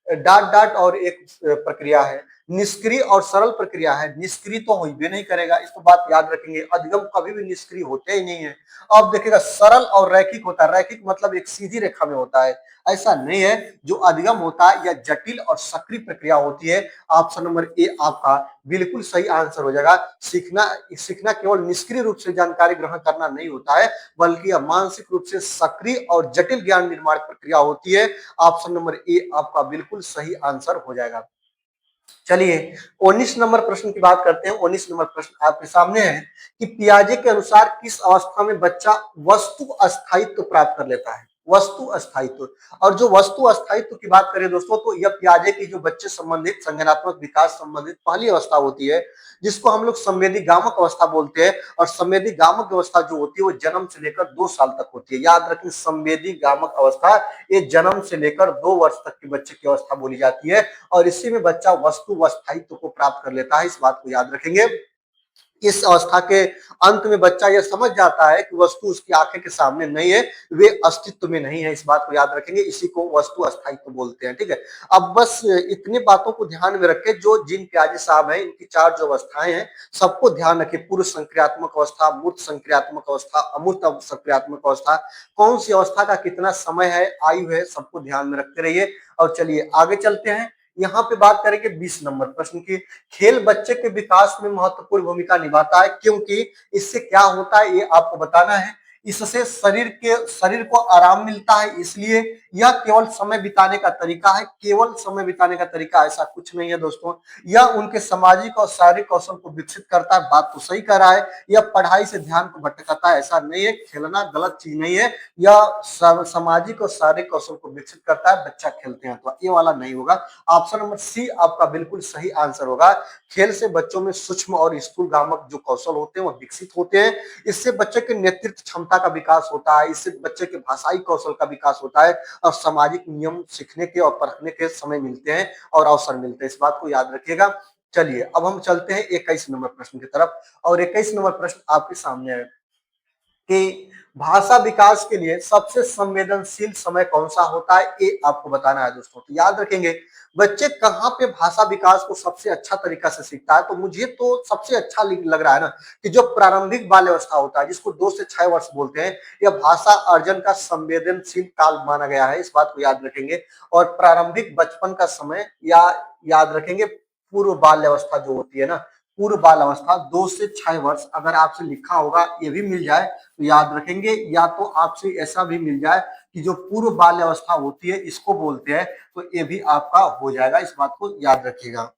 डॉट डॉट और एक प्रक्रिया है, निष्क्रिय और सरल प्रक्रिया है। निष्क्रिय तो हो भी नहीं करेगा, इसको बात याद रखेंगे, अधिगम कभी भी निष्क्रिय होते ही नहीं है। अब देखिएगा सरल और रैखिक होता है, रैखिक मतलब एक सीधी रेखा में होता है, ऐसा नहीं है। जो अधिगम होता है या जटिल और सक्रिय प्रक्रिया होती है। ऑप्शन नंबर ए आपका बिल्कुल सही आंसर हो जाएगा। सीखना सीखना केवल निष्क्रिय रूप से जानकारी ग्रहण करना नहीं होता है, बल्कि यह मानसिक रूप से सक्रिय और जटिल ज्ञान निर्माण प्रक्रिया होती है। ऑप्शन नंबर ए आपका बिल्कुल सही आंसर हो जाएगा। चलिए 19 नंबर प्रश्न की बात करते हैं। 19 नंबर प्रश्न आपके सामने है कि पियाजे के अनुसार किस अवस्था में बच्चा वस्तु अस्थायित्व प्राप्त कर लेता है? वस्तु अस्थायित्व। और जो वस्तु अस्थायित्व की बात करें दोस्तों, तो यह पियाजे की जो बच्चे संबंधित संज्ञानात्मक विकास संबंधित पहली अवस्था होती है, जिसको हम लोग संवेदी गामक अवस्था बोलते हैं। और संवेदी गामक अवस्था जो होती है वो जन्म से लेकर 2 साल तक होती है। याद रखें, संवेदी गामक अवस्था ये जन्म से लेकर 2 वर्ष तक के बच्चे की अवस्था बोली जाती है। और इसी में बच्चा वस्तु व स्थायित्व को प्राप्त कर लेता है, इस बात को याद रखेंगे। इस अवस्था के अंत में बच्चा यह समझ जाता है कि वस्तु उसकी आंखें के सामने नहीं है, वे अस्तित्व में नहीं है, इस बात को याद रखेंगे। इसी को वस्तु अस्थायित्व बोलते हैं, ठीक है। अब बस इतनी बातों को ध्यान में रखें, जो जिन प्याजे साहब हैं इनकी 4 जो अवस्थाएं हैं सबको ध्यान रखें। पूर्व संक्रियात्मक अवस्था, मूर्त संक्रियात्मक अवस्था, अमूर्त संक्रियात्मक अवस्था, कौन सी अवस्था का कितना समय है, आयु है, सबको ध्यान में रखते रहिए। और चलिए आगे चलते हैं। यहाँ पे बात करेंगे 20 नंबर प्रश्न की। खेल बच्चे के विकास में महत्वपूर्ण भूमिका निभाता है, क्योंकि इससे क्या होता है ये आपको बताना है। इससे शरीर को आराम मिलता है, इसलिए यह केवल समय बिताने का तरीका है। केवल समय बिताने का तरीका ऐसा कुछ नहीं है दोस्तों। यह उनके सामाजिक और शारीरिक कौशल को विकसित करता है, बात तो सही कर रहा है। यह पढ़ाई से ध्यान को भटकाता है, ऐसा नहीं है। खेलना गलत चीज नहीं है, यह सामाजिक और शारीरिक कौशल को विकसित करता है, बच्चा खेलते हैं तो ये वाला नहीं होगा। ऑप्शन नंबर सी आपका बिल्कुल सही आंसर होगा। खेल से बच्चों में सूक्ष्म और स्थूलगामक जो कौशल होते हैं वो विकसित होते हैं। इससे बच्चे के नेतृत्व क्षमता का विकास होता है, इससे बच्चे के भाषाई कौशल का विकास होता है, और सामाजिक नियम सीखने के और परखने के समय मिलते हैं और अवसर मिलते हैं, इस बात को याद रखिएगा। चलिए अब हम चलते हैं 21 नंबर प्रश्न की तरफ। और 21 नंबर प्रश्न आपके सामने है कि भाषा विकास के लिए सबसे संवेदनशील समय कौन सा होता है, ये आपको बताना है दोस्तों। तो याद रखेंगे बच्चे कहाँ पे भाषा विकास को सबसे अच्छा तरीका से सीखता है। तो मुझे तो सबसे अच्छा लग रहा है ना कि जो प्रारंभिक बाल्यावस्था होता है, जिसको 2 से 6 वर्ष बोलते हैं, यह भाषा अर्जन का संवेदनशील काल माना गया है, इस बात को याद रखेंगे। और प्रारंभिक बचपन का समय या याद रखेंगे पूर्व बाल्यावस्था जो होती है ना, पूर्व बाल अवस्था 2 से 6 वर्ष, अगर आपसे लिखा होगा ये भी मिल जाए तो याद रखेंगे, या तो आपसे ऐसा भी मिल जाए कि जो पूर्व बाल्य अवस्था होती है इसको बोलते हैं, तो ये भी आपका हो जाएगा, इस बात को याद रखिएगा।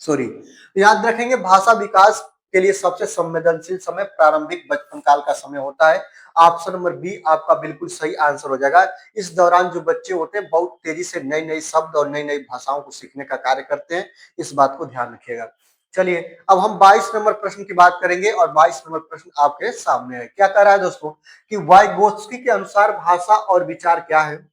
सॉरी, याद रखेंगे भाषा विकास के लिए सबसे संवेदनशील समय प्रारंभिक बचपन काल का समय होता है। ऑप्शन नंबर बी आपका बिल्कुल सही आंसर हो जाएगा। इस दौरान जो बच्चे होते हैं बहुत तेजी से नई नई शब्द और नई नई भाषाओं को सीखने का कार्य करते हैं, इस बात को ध्यान रखिएगा। चलिए अब हम 22 नंबर प्रश्न की बात करेंगे। और 22 नंबर प्रश्न आपके सामने है। क्या कह रहा है दोस्तों कि वाइगोत्स्की के अनुसार भाषा और विचार क्या है।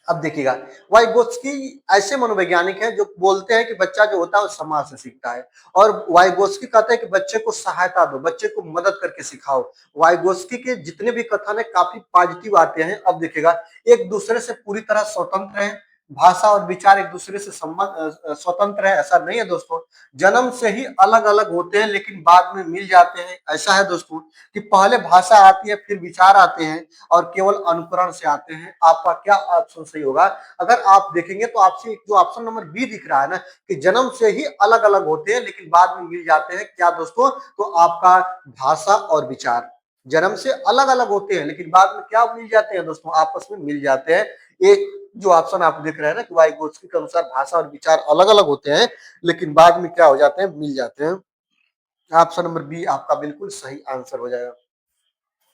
अब देखिएगा, वाइगोत्स्की ऐसे मनोवैज्ञानिक हैं जो बोलते हैं कि बच्चा जो होता है वो समाज से सीखता है। और वाइगोत्स्की कहते हैं कि बच्चे को सहायता दो, बच्चे को मदद करके सिखाओ। वाइगोत्स्की के जितने भी कथन है काफी पॉजिटिव आते हैं। अब देखिएगा, एक दूसरे से पूरी तरह स्वतंत्र है, भाषा और विचार एक दूसरे से संबंध स्वतंत्र है, ऐसा नहीं है दोस्तों। जन्म से ही अलग अलग होते हैं लेकिन बाद में मिल जाते हैं। ऐसा है दोस्तों कि पहले भाषा आती है फिर विचार आते हैं और केवल अनुकरण से आते हैं। आपका क्या ऑप्शन सही होगा? अगर आप देखेंगे तो आपसे जो ऑप्शन नंबर बी दिख रहा है ना कि जन्म से ही अलग अलग होते हैं लेकिन बाद में मिल जाते हैं, क्या दोस्तों? तो आपका भाषा और विचार जन्म से अलग अलग होते हैं लेकिन बाद में क्या मिल जाते हैं दोस्तों? आपस में मिल जाते हैं। एक जो ऑप्शन आप देख रहे हैं ना कि वाइगोत्स्की के अनुसार भाषा और विचार अलग अलग होते हैं लेकिन बाद में क्या हो जाते हैं? मिल जाते हैं। ऑप्शन नंबर बी आपका बिल्कुल सही आंसर हो जाएगा।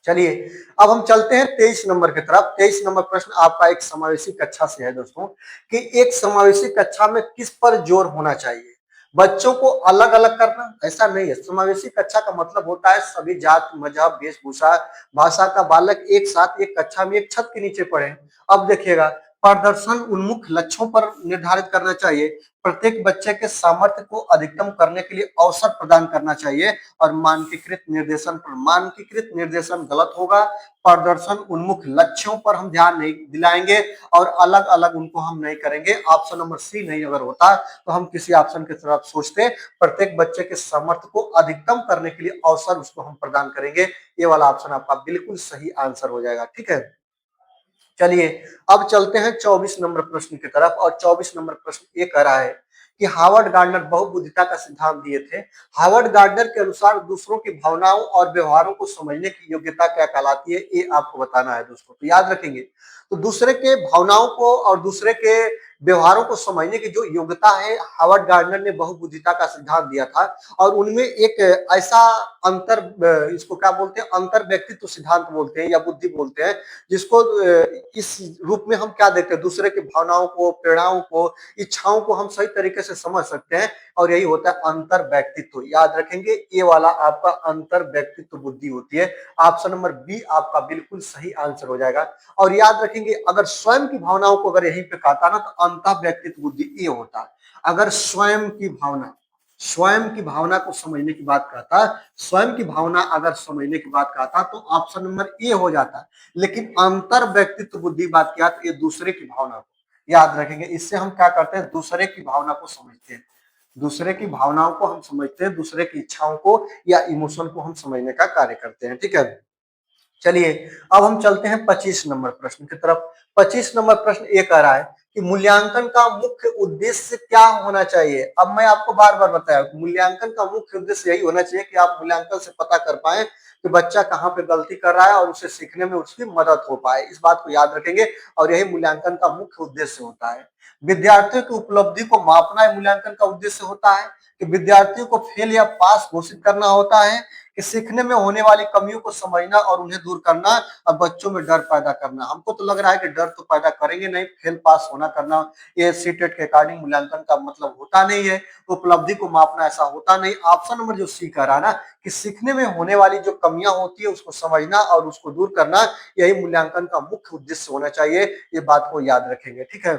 चलिए अब हम चलते हैं 23 नंबर की तरफ। 23 नंबर प्रश्न आपका एक समावेशी कक्षा से है दोस्तों कि एक समावेशी कक्षा में किस पर जोर होना चाहिए? बच्चों को अलग अलग करना? ऐसा नहीं है। समावेशी कक्षा का मतलब होता है सभी जात मजहब वेशभूषा भाषा का बालक एक साथ एक कक्षा में एक छत के नीचे पढ़े। अब देखिएगा, प्रदर्शन उन्मुख लक्ष्यों पर निर्धारित करना चाहिए, प्रत्येक बच्चे के सामर्थ्य को अधिकतम करने के लिए अवसर प्रदान करना चाहिए और मानकीकृत निर्देशन पर। मानकीकृत निर्देशन गलत होगा। प्रदर्शन उन्मुख लक्ष्यों पर हम ध्यान नहीं दिलाएंगे और अलग अलग उनको हम नहीं करेंगे। ऑप्शन नंबर सी नहीं अगर होता तो हम किसी ऑप्शन की तरफ सोचते। प्रत्येक बच्चे के सामर्थ्य को अधिकतम करने के लिए अवसर उसको हम प्रदान करेंगे। ये वाला ऑप्शन आपका बिल्कुल सही आंसर हो जाएगा। ठीक है, चलिए अब चलते हैं 24 नंबर प्रश्न की तरफ। और 24 नंबर प्रश्न ये कह रहा है कि हार्वर्ड गार्डनर बहुबुद्धिता का सिद्धांत दिए थे। हार्वर्ड गार्डनर के अनुसार दूसरों की भावनाओं और व्यवहारों को समझने की योग्यता क्या कहलाती है? ये आपको बताना है दोस्तों। तो याद रखेंगे, तो दूसरे के भावनाओं को और दूसरे के व्यवहारों को समझने की जो योग्यता है, हार्वर्ड गार्डनर ने बहुबुद्धिता का सिद्धांत दिया था। और उनमें एक ऐसा अंतर, इसको क्या बोलते हैं, अंतर व्यक्तित्व सिद्धांत बोलते हैं या बुद्धि बोलते हैं, जिसको इस रूप में हम क्या देखते हैं, दूसरे की भावनाओं को प्रेरणाओं को इच्छाओं को हम सही तरीके से समझ सकते हैं और यही होता है अंतर व्यक्तित्व। याद रखेंगे, ये वाला आपका अंतर व्यक्तित्व बुद्धि होती है। ऑप्शन नंबर बी आपका बिल्कुल सही आंसर हो जाएगा। और याद रखेंगे, अगर स्वयं की भावनाओं को अगर यहीं पे कहता ना तो अंतर व्यक्तित्व बुद्धि ये होता है। अगर स्वयं की भावना को समझने की बात कहता, स्वयं की भावना अगर समझने की बात कहता तो ऑप्शन नंबर ए हो जाता। लेकिन अंतर व्यक्तित्व बुद्धि बात किया तो ये दूसरे की भावना को, याद रखेंगे, इससे हम क्या करते हैं, दूसरे की भावना को समझते हैं। दूसरे की भावनाओं को हम समझते हैं, दूसरे की इच्छाओं को या इमोशन को हम समझने का कार्य करते हैं। ठीक है, चलिए अब हम चलते हैं 25 नंबर प्रश्न की तरफ। 25 नंबर प्रश्न ये कह रहा है कि मूल्यांकन का मुख्य उद्देश्य क्या होना चाहिए? अब मैं आपको बार बार बताया, मूल्यांकन का मुख्य उद्देश्य यही होना चाहिए कि आप मूल्यांकन से पता कर पाए कि बच्चा कहाँ पे गलती कर रहा है और उसे सीखने में उसकी मदद हो पाए। इस बात को याद रखेंगे और यही मूल्यांकन का मुख्य उद्देश्य होता है। विद्यार्थियों की उपलब्धि को मापना मूल्यांकन का उद्देश्य होता है कि विद्यार्थियों को फेल या पास घोषित करना होता है कि सीखने में होने वाली कमियों को समझना और उन्हें दूर करना और बच्चों में डर पैदा करना। हमको तो लग रहा है कि डर तो पैदा करेंगे नहीं, फेल पास होना करना ये सीटेट के अकॉर्डिंग मूल्यांकन का मतलब होता नहीं है। उपलब्धि को मापना ऐसा होता नहीं। ऑप्शन नंबर जो सी कह रहा है ना कि सीखने में होने वाली जो कमियां होती है उसको समझना और उसको दूर करना, यही मूल्यांकन का मुख्य उद्देश्य होना चाहिए। ये बात को याद रखेंगे। ठीक है,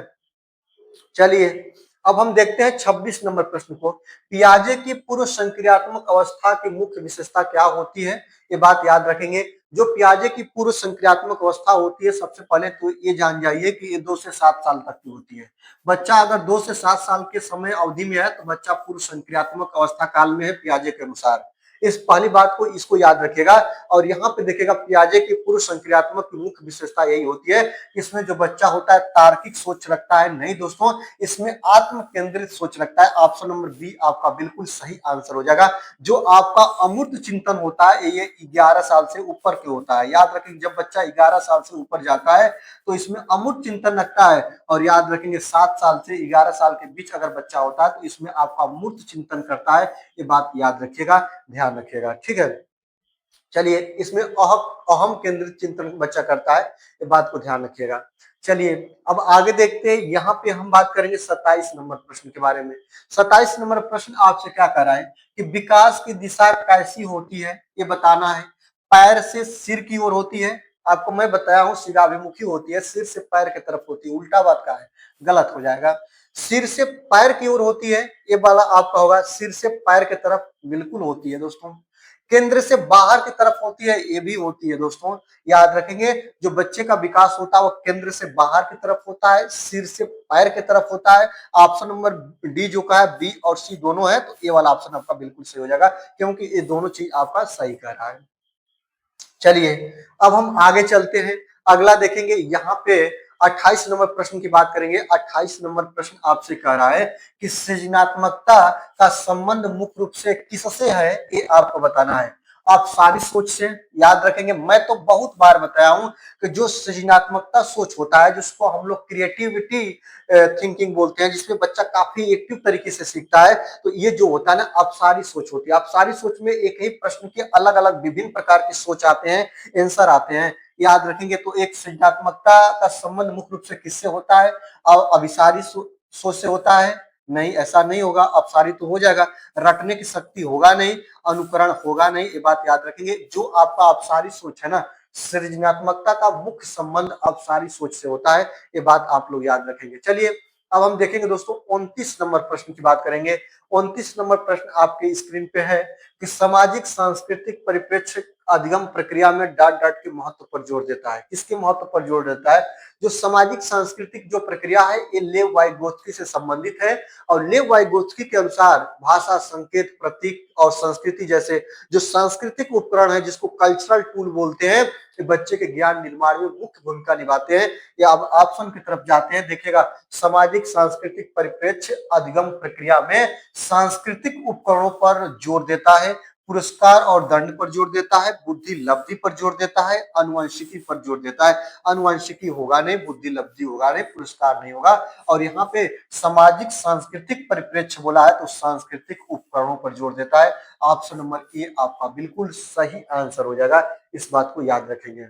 चलिए अब हम देखते हैं 26 नंबर प्रश्न को। पियाजे की पूर्व संक्रियात्मक अवस्था की मुख्य विशेषता क्या होती है? ये बात याद रखेंगे। जो पियाजे की पूर्व संक्रियात्मक अवस्था होती है, सबसे पहले तो ये जान जाइए कि ये 2 से 7 साल तक की होती है। बच्चा अगर 2 से 7 साल के समय अवधि में है तो बच्चा पूर्व संक्रियात्मक अवस्था काल में है पियाजे के अनुसार। इस पहली बात को इसको याद रखिएगा। और यहाँ पे देखिएगा, पियाजे की पूर्व संक्रियात्मक की मुख्य विशेषता यही होती है, इसमें जो बच्चा होता है तार्किक सोच रखता है। नहीं दोस्तों, इसमें आत्म केंद्रित सोच रखता है। ऑप्शन नंबर बी आपका बिल्कुल सही आंसर हो जाएगा। जो आपका अमूर्त चिंतन होता है ये 11 साल से ऊपर के होता है। याद रखेंगे, जब बच्चा 11 साल से ऊपर जाता है तो इसमें अमूर्त चिंतन रखता है। और याद रखेंगे 7 साल से 11 साल के बीच अगर बच्चा होता है तो इसमें आपका मूर्त चिंतन करता है। ये बात याद रखिएगा, ध्यान रखिएगा। ठीक है, चलिए इसमें अहम केंद्रित चिंतन बच्चा करता है, ये बात को ध्यान रखिएगा। चलिए अब आगे देखते हैं। यहाँ पे हम बात करेंगे 27 नंबर प्रश्न के बारे में। 27 नंबर प्रश्न आपसे क्या कर रहा है कि विकास की दिशा कैसी होती है, ये बताना है। पैर से सिर की ओर होती है। आपको मैं बताया हूँ सिराभिमुखी होती है, सिर से पैर की तरफ होती है। उल्टा बात का है, गलत हो जाएगा। सिर से पैर की ओर होती है, ये वाला आपका होगा सिर से पैर की तरफ बिल्कुल होती है दोस्तों। केंद्र से बाहर की तरफ होती है, ये भी होती है दोस्तों, याद रखेंगे। जो बच्चे का विकास होता है वो केंद्र से बाहर की तरफ होता है, सिर से पैर की तरफ होता है। ऑप्शन नंबर डी जो का है, बी और सी दोनों है, तो ये वाला ऑप्शन आपका बिल्कुल सही हो जाएगा, क्योंकि ये दोनों चीज आपका सही कह रहा है। चलिए अब हम आगे चलते हैं, अगला देखेंगे। यहाँ पे 28 नंबर प्रश्न की बात करेंगे। 28 नंबर प्रश्न आपसे कह रहा है कि सृजनात्मकता का संबंध मुख्य रूप से किससे है, ये आपको बताना है। आप सारी सोच से याद रखेंगे। मैं तो बहुत बार बताया हूं कि जो सृजनात्मकता सोच होता है, जिसको हम लोग क्रिएटिविटी थिंकिंग बोलते हैं, जिसमें बच्चा काफी एक्टिव तरीके से सीखता है, तो ये जो होता है ना, अपसारी सोच होती है। अपसारी सोच में एक ही प्रश्न के अलग अलग विभिन्न प्रकार की सोच आते हैं, आंसर आते हैं, याद रखेंगे। तो एक सृजनात्मकता का संबंध मुख्य रूप से किससे होता है, और अभिसारी सोच से होता है? नहीं, ऐसा नहीं होगा। अपसारी तो हो जाएगा, रटने की शक्ति होगा नहीं, अनुकरण होगा नहीं, ये बात याद रखेंगे। जो आपका अपसारी सोच है ना, सृजनात्मकता का मुख्य संबंध अपसारी सोच से होता है, ये बात आप लोग याद रखेंगे। चलिए अब हम देखेंगे दोस्तों, 29 नंबर प्रश्न की बात करेंगे। 29 नंबर प्रश्न आपके स्क्रीन पे है कि सामाजिक सांस्कृतिक परिप्रेक्ष्य अधिगम प्रक्रिया में डाट डाट के महत्व पर जोर देता है। किसके महत्व पर जोर देता है? जो सामाजिक सांस्कृतिक जो प्रक्रिया है, ये लेव वाइगोत्स्की से संबंधित है। और लेव वाइगोत्स्की के अनुसार भाषा, संकेत, प्रतीक और संस्कृति जैसे जो सांस्कृतिक उपकरण है, जिसको कल्चरल टूल बोलते हैं, ये बच्चे के ज्ञान निर्माण में मुख्य भूमिका निभाते हैं। या अब ऑप्शन की तरफ जाते हैं, देखिएगा, सामाजिक सांस्कृतिक परिप्रेक्ष्य अधिगम प्रक्रिया में सांस्कृतिक उपकरणों पर जोर देता है, पुरस्कार और दंड पर जोर देता है, बुद्धि लब्धि पर जोर देता है, अनुवंशिकी पर जोर देता है। अनुवंशिकी होगा नहीं, बुद्धि लब्धि होगा नहीं, पुरस्कार नहीं होगा। और यहाँ पे सामाजिक सांस्कृतिक परिप्रेक्ष्य बोला है, तो सांस्कृतिक उपकरणों पर जोर देता है। ऑप्शन नंबर ए आपका बिल्कुल सही आंसर हो जाएगा, इस बात को याद रखेंगे।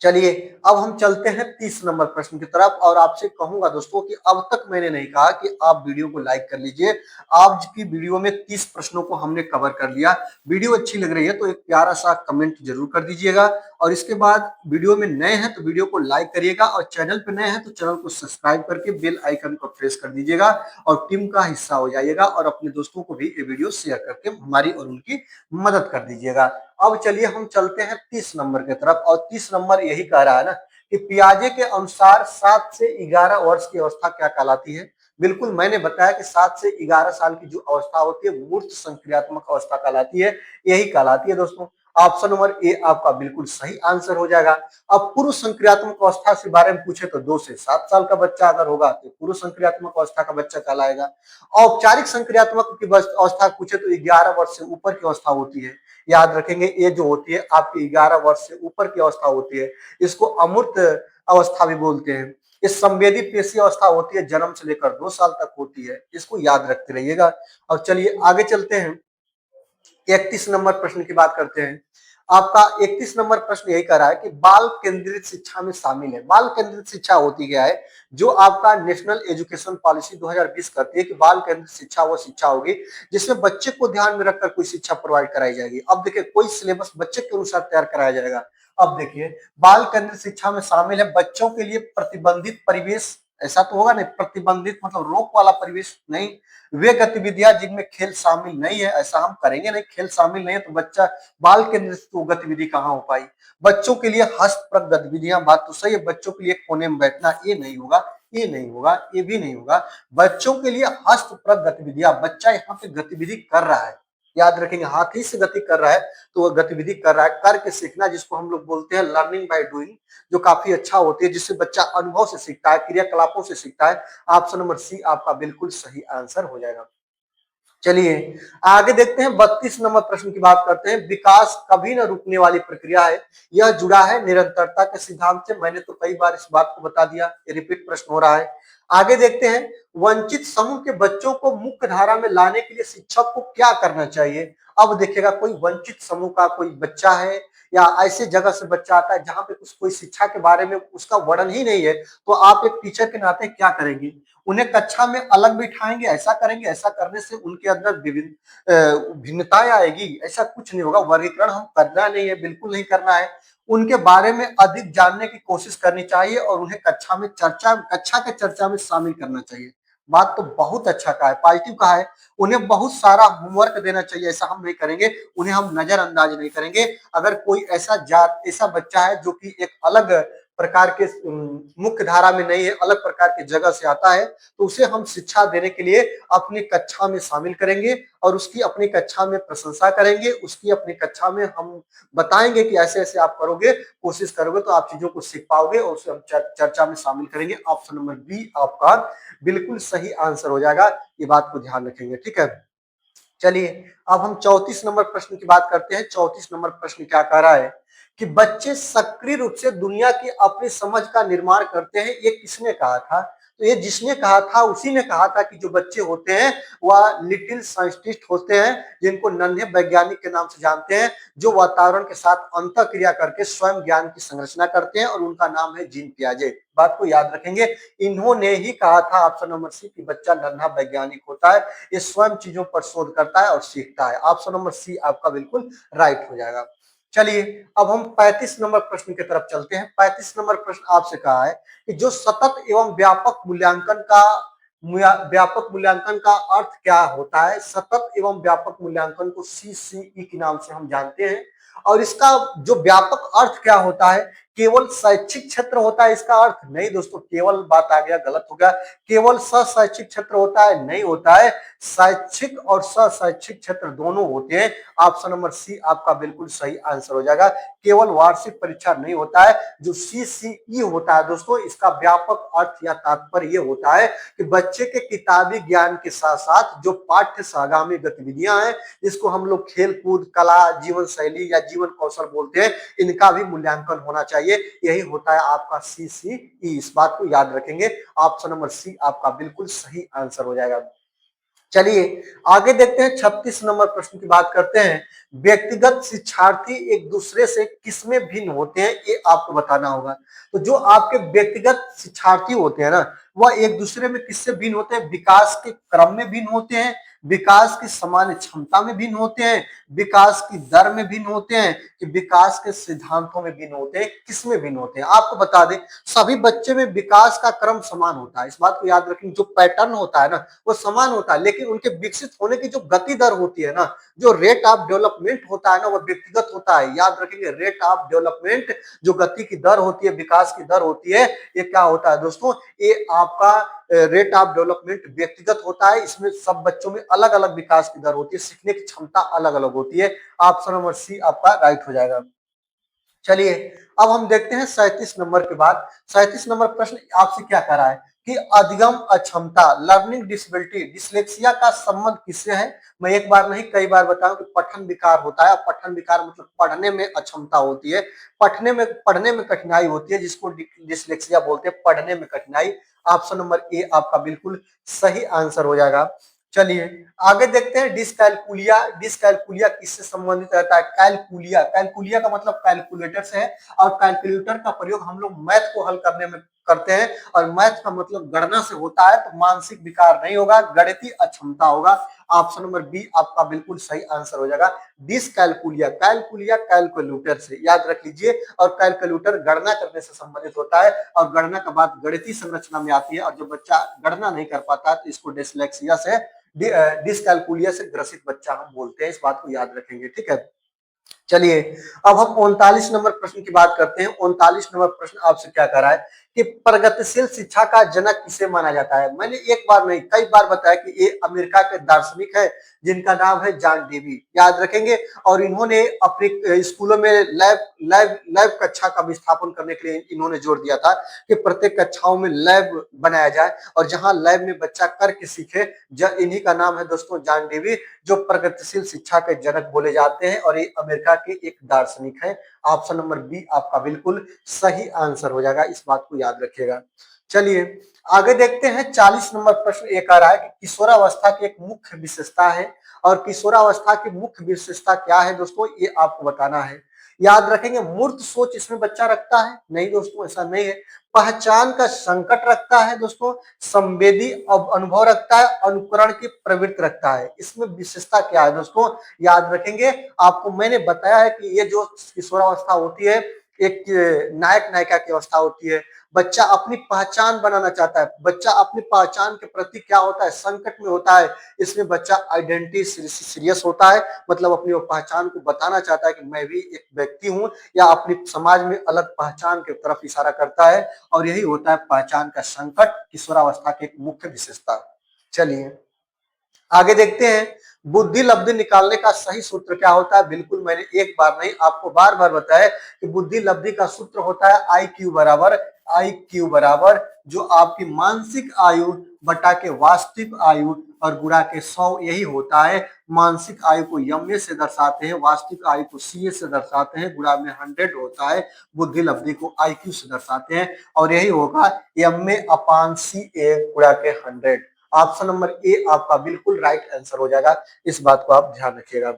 चलिए अब हम चलते हैं 30 नंबर प्रश्न की तरफ, और आपसे कहूंगा दोस्तों कि अब तक मैंने नहीं कहा कि आप वीडियो को लाइक कर लीजिए। आज की वीडियो में 30 प्रश्नों को हमने कवर कर लिया। वीडियो अच्छी लग रही है तो एक प्यारा सा कमेंट जरूर कर दीजिएगा, और इसके बाद वीडियो में नए हैं तो वीडियो को लाइक करिएगा, और चैनल पर नए हैं तो चैनल को सब्सक्राइब करके बेल आइकन को प्रेस कर दीजिएगा, और टीम का हिस्सा हो जाइएगा, और अपने दोस्तों को भी ये वीडियो शेयर करके हमारी और उनकी मदद कर दीजिएगा। अब चलिए हम चलते हैं 30 नंबर की तरफ, और 30 नंबर यही कह रहा है ना कि पियाजे के अनुसार 7 से 11 वर्ष की अवस्था क्या कहलाती है। बिल्कुल मैंने बताया कि 7 से 11 साल की जो अवस्था होती है, मूर्त संक्रियात्मक अवस्था कहलाती है, यही कहलाती है दोस्तों। ऑप्शन नंबर ए आपका बिल्कुल सही आंसर हो जाएगा। अब पूर्व संक्रियात्मक अवस्था के बारे में पूछे तो 2 से 7 साल का बच्चा अगर होगा तो पूर्व संक्रियात्मक अवस्था का बच्चा कहलाएगा। औपचारिक संक्रियात्मक की अवस्था पूछे तो 11 वर्ष से ऊपर की अवस्था होती है, याद रखेंगे। ये जो होती है आपकी 11 वर्ष से ऊपर की अवस्था होती है, इसको अमूर्त अवस्था भी बोलते हैं। ये संवेदी पेशी अवस्था होती है, जन्म से लेकर 2 साल तक होती है, इसको याद रखते रहिएगा। और चलिए आगे चलते हैं, 31 नंबर प्रश्न की बात करते हैं। आपका 31 नंबर प्रश्न यही कह रहा है कि बाल केंद्रित शिक्षा में शामिल है। बाल केंद्रित शिक्षा होती क्या है? जो आपका नेशनल एजुकेशन पॉलिसी 2020 कहती है कि बाल केंद्रित शिक्षा वो शिक्षा होगी जिसमें बच्चे को ध्यान में रखकर कोई शिक्षा प्रोवाइड कराई जाएगी। अब देखिए, कोई सिलेबस बच्चे के अनुसार तैयार कराया जाएगा। अब देखिए, बाल केंद्रित शिक्षा में शामिल है बच्चों के लिए प्रतिबंधित परिवेश, ऐसा तो होगा नहीं, प्रतिबंधित मतलब रोक वाला परिवेश नहीं। वे गतिविधियां जिनमें खेल शामिल नहीं है, ऐसा हम करेंगे नहीं, खेल शामिल नहीं है तो बच्चा बाल केंद्रित तो गतिविधि कहाँ हो पाई। बच्चों के लिए हस्तप्रक गतिविधियां, बात तो सही है, बच्चों के लिए कोने में बैठना, ये नहीं होगा, ये नहीं होगा, ये भी नहीं होगा। बच्चों के लिए हस्तप्रक गतिविधियां, बच्चा यहाँ पे गतिविधि कर रहा है, याद रखेंगे, हाथ ही से गति कर रहा है, तो वह गतिविधि कर रहा है, करके सीखना, जिसको हम लोग बोलते हैं लर्निंग बाय डूइंग, जो काफी अच्छा होती है, जिससे बच्चा अनुभव से सीखता है, क्रियाकलापों से सीखता है। ऑप्शन नंबर सी आपका बिल्कुल सही आंसर हो जाएगा। चलिए आगे देखते हैं, 32 नंबर प्रश्न की बात करते हैं। विकास कभी न रुकने वाली प्रक्रिया है, यह जुड़ा है निरंतरता के सिद्धांत से। मैंने तो कई बार इस बात को बता दिया, ये रिपीट प्रश्न हो रहा है। आगे देखते हैं, वंचित समूह के बच्चों को मुख्य धारा में लाने के लिए शिक्षक को क्या करना चाहिए। अब देखिएगा, कोई वंचित समूह का कोई बच्चा है, या ऐसे जगह से बच्चा आता है जहां पे कोई शिक्षा के बारे में उसका वर्णन ही नहीं है, तो आप एक टीचर के नाते क्या करेंगे? उन्हें कक्षा में अलग बिठाएंगे, ऐसा करेंगे? ऐसा करने से उनके अंदर भिन्नताएं आएगी, ऐसा कुछ नहीं होगा। वर्गीकरण हम करना नहीं है, बिल्कुल नहीं करना है। उनके बारे में अधिक जानने की कोशिश करनी चाहिए, और उन्हें कक्षा के चर्चा में शामिल करना चाहिए। बात तो बहुत अच्छा कहा है, पॉजिटिव कहा है। उन्हें बहुत सारा होमवर्क देना चाहिए, ऐसा हम नहीं करेंगे, उन्हें हम नजरअंदाज नहीं करेंगे। अगर कोई ऐसा बच्चा है जो कि एक अलग प्रकार के मुख्य धारा में नहीं है, अलग प्रकार की जगह से आता है, तो उसे हम शिक्षा देने के लिए अपनी कक्षा में शामिल करेंगे और उसकी अपनी कक्षा में प्रशंसा करेंगे। उसकी अपनी कक्षा में हम बताएंगे कि ऐसे ऐसे आप करोगे, कोशिश करोगे तो आप चीजों को सीख पाओगे, और उसे हम चर्चा में शामिल करेंगे। ऑप्शन नंबर बी आपका बिल्कुल सही आंसर हो जाएगा, ये बात को ध्यान रखेंगे। ठीक है, चलिए अब हम 34 नंबर प्रश्न की बात करते हैं। 34 नंबर प्रश्न क्या कह रहा है कि बच्चे सक्रिय रूप से दुनिया की अपनी समझ का निर्माण करते हैं, ये किसने कहा था? तो ये जिसने कहा था उसी ने कहा था कि जो बच्चे होते हैं वह लिटिल साइंटिस्ट होते हैं, जिनको नन्हे वैज्ञानिक के नाम से जानते हैं, जो वातावरण के साथ अंतः क्रिया करके स्वयं ज्ञान की संरचना करते हैं, और उनका नाम है जीन पियाजे। बात को याद रखेंगे, इन्होंने ही कहा था ऑप्शन नंबर सी कि बच्चा नन्हा वैज्ञानिक होता है, ये स्वयं चीजों पर शोध करता है और सीखता है। ऑप्शन नंबर सी आपका बिल्कुल राइट हो जाएगा। चलिए अब हम 35 नंबर प्रश्न की तरफ चलते हैं। 35 नंबर प्रश्न आपसे कहा है कि जो सतत एवं व्यापक मूल्यांकन का अर्थ क्या होता है? सतत एवं व्यापक मूल्यांकन को सीसीई के नाम से हम जानते हैं, और इसका जो व्यापक अर्थ क्या होता है? केवल शैक्षिक क्षेत्र होता है इसका अर्थ? नहीं दोस्तों, केवल बात आ गया, गलत हो गया। केवल शैक्षिक क्षेत्र होता है? नहीं होता है, शैक्षिक और शैक्षिक क्षेत्र दोनों होते हैं। ऑप्शन नंबर सी आपका बिल्कुल सही आंसर हो जाएगा। केवल वार्षिक परीक्षा नहीं होता है। जो सीसीई होता है दोस्तों, इसका व्यापक अर्थ या तात्पर्य ये होता है कि बच्चे के किताबी ज्ञान के साथ साथ जो पाठ्य सहगामी गतिविधियां हैं, जिसको हम लोग खेल कूद, कला, जीवन शैली या जीवन कौशल बोलते हैं, इनका भी मूल्यांकन होना चाहिए। यही होता है आपका सीसीई, इस बात को याद रखेंगे। ऑप्शन नंबर सी आपका बिल्कुल सही आंसर हो जाएगा। चलिए आगे देखते हैं, 36 नंबर प्रश्न की बात करते हैं। व्यक्तिगत शिक्षार्थी एक दूसरे से किसमें भिन्न होते हैं, ये आपको बताना होगा। तो जो आपके व्यक्तिगत शिक्षार्थी होते हैं ना, वह एक दूसरे में किससे भिन्न होते हैं? विकास के क्रम में भिन्न होते हैं, विकास की सामान्य क्षमता में भिन्न होते हैं, विकास की दर में भिन्न होते हैं, कि विकास के सिद्धांतों में भिन्न होते हैं, किसमें भिन्न होते हैं? आपको बता दें, सभी बच्चे में विकास का क्रम समान होता है, इस बात को याद रखें। जो पैटर्न होता है ना, वो समान होता है, लेकिन उनके विकसित होने की जो गति दर होती है ना, जो रेट ऑफ डेवलपमेंट होता है ना, वो व्यक्तिगत होता है। याद रखेंगे, रेट ऑफ डेवलपमेंट, जो गति की दर होती है, विकास की दर होती है, ये क्या होता है दोस्तों? ये आपका रेट ऑफ डेवलपमेंट व्यक्तिगत होता है। इसमें सब बच्चों में अलग अलग विकास की दर होती है, सीखने की क्षमता अलग अलग होती है। ऑप्शन नंबर सी आपका राइट हो जाएगा। चलिए अब हम देखते हैं 37 नंबर के बाद। 37 नंबर प्रश्न आपसे क्या कर रहा है कि अधिगम अक्षमता, लर्निंग डिसेबिलिटी, डिसलेक्सिया का संबंध किससे है? मैं एक बार नहीं कई बार बताऊं कि पठन विकार होता है। पठन विकार मतलब पढ़ने में अक्षमता होती है, पढ़ने में कठिनाई होती है, जिसको डिसलेक्सिया बोलते हैं, पढ़ने में कठिनाई। ऑप्शन नंबर ए आपका बिल्कुल सही आंसर हो जाएगा। चलिए आगे देखते हैं, डिसकैलकुलिया। डिसकैलकुलिया किससे संबंधित रहता है? कैलकुलिया, कैलकुलिया का मतलब कैलकुलेटर से है, और कैलकुलेटर का प्रयोग हम लोग मैथ को हल करने में करते हैं, और मैथ का मतलब गणना से होता है। तो मानसिक विकार नहीं होगा, गणितीय अक्षमता होगा। ऑप्शन नंबर बी आपका बिल्कुल सही आंसर हो जाएगा। डिसकैलकुलिया, कैलकुलिया कैलकुलेटर से याद रख लीजिए, और कैलकुलेटर गणना करने से संबंधित होता है, और गणना का बात गणितीय संरचना में आती है, और जो बच्चा गणना नहीं कर पाता है तो इसको डिसलेक्सिया से, डिसकैलकुलिया से ग्रसित बच्चा हम बोलते हैं, इस बात को याद रखेंगे। ठीक है, चलिए अब हम 39 नंबर प्रश्न की बात करते हैं। 39 नंबर प्रश्न आपसे क्या कह रहा है कि प्रगतिशील शिक्षा का जनक किसे माना जाता है? मैंने एक बार नहीं कई बार बताया कि ये अमेरिका के दार्शनिक है, जिनका नाम है जॉन डेवी, याद रखेंगे। और इन्होंने अपने स्कूलों में लैब कक्षा का विस्थापन करने के लिए इन्होंने जोर दिया था कि प्रत्येक कक्षाओं में लैब बनाया जाए, और जहां लैब में बच्चा करके सीखे। इन्हीं का नाम है दोस्तों जॉन डेवी, जो प्रगतिशील शिक्षा के जनक बोले जाते हैं, और ये अमेरिका के एक दार्शनिक है। ऑप्शन नंबर बी आपका बिल्कुल सही आंसर हो जाएगा, इस बात को याद रखिएगा। चलिए आगे देखते हैं, 40 नंबर प्रश्न एक आ रहा है कि किशोरावस्था की एक मुख्य विशेषता है, और किशोरावस्था की मुख्य विशेषता क्या है दोस्तों, ये आपको बताना है। याद रखेंगे, मूर्त सोच इसमें बच्चा रखता है? नहीं दोस्तों, ऐसा नहीं है। पहचान का संकट रखता है दोस्तों, संवेदी अनुभव रखता है, अनुकरण की प्रवृत्ति रखता है। इसमें विशेषता क्या है दोस्तों, याद रखेंगे। आपको मैंने बताया है कि ये जो किशोरावस्था होती है, एक नायक नायिका की अवस्था होती है। बच्चा अपनी पहचान बनाना चाहता है, बच्चा अपनी पहचान के प्रति क्या होता है, संकट में होता है। इसमें बच्चा आइडेंटिटी सीरियस होता है, मतलब अपनी वो पहचान को बताना चाहता है कि मैं भी एक व्यक्ति हूँ, या अपनी समाज में अलग पहचान की तरफ इशारा करता है। और यही होता है पहचान का संकट, किशोरावस्था की एक मुख्य विशेषता। चलिए आगे देखते हैं, बुद्धि लब्धि निकालने का सही सूत्र क्या होता है। बिल्कुल मैंने एक बार नहीं आपको बार बार बताया कि बुद्धि लब्धि का सूत्र होता है आई क्यू बराबर जो आपकी मानसिक आयु बटा के वास्तविक आयु और गुणा के 100। यही होता है। मानसिक आयु को एम से दर्शाते हैं, वास्तविक आयु को सी से दर्शाते हैं, गुणा में 100 होता है, बुद्धि लब्धि को IQ से दर्शाते हैं। और यही होगा MA/CA गुणा के 100। ऑप्शन नंबर ए आपका बिल्कुल राइट आंसर हो जाएगा, इस बात को आप ध्यान रखिएगा।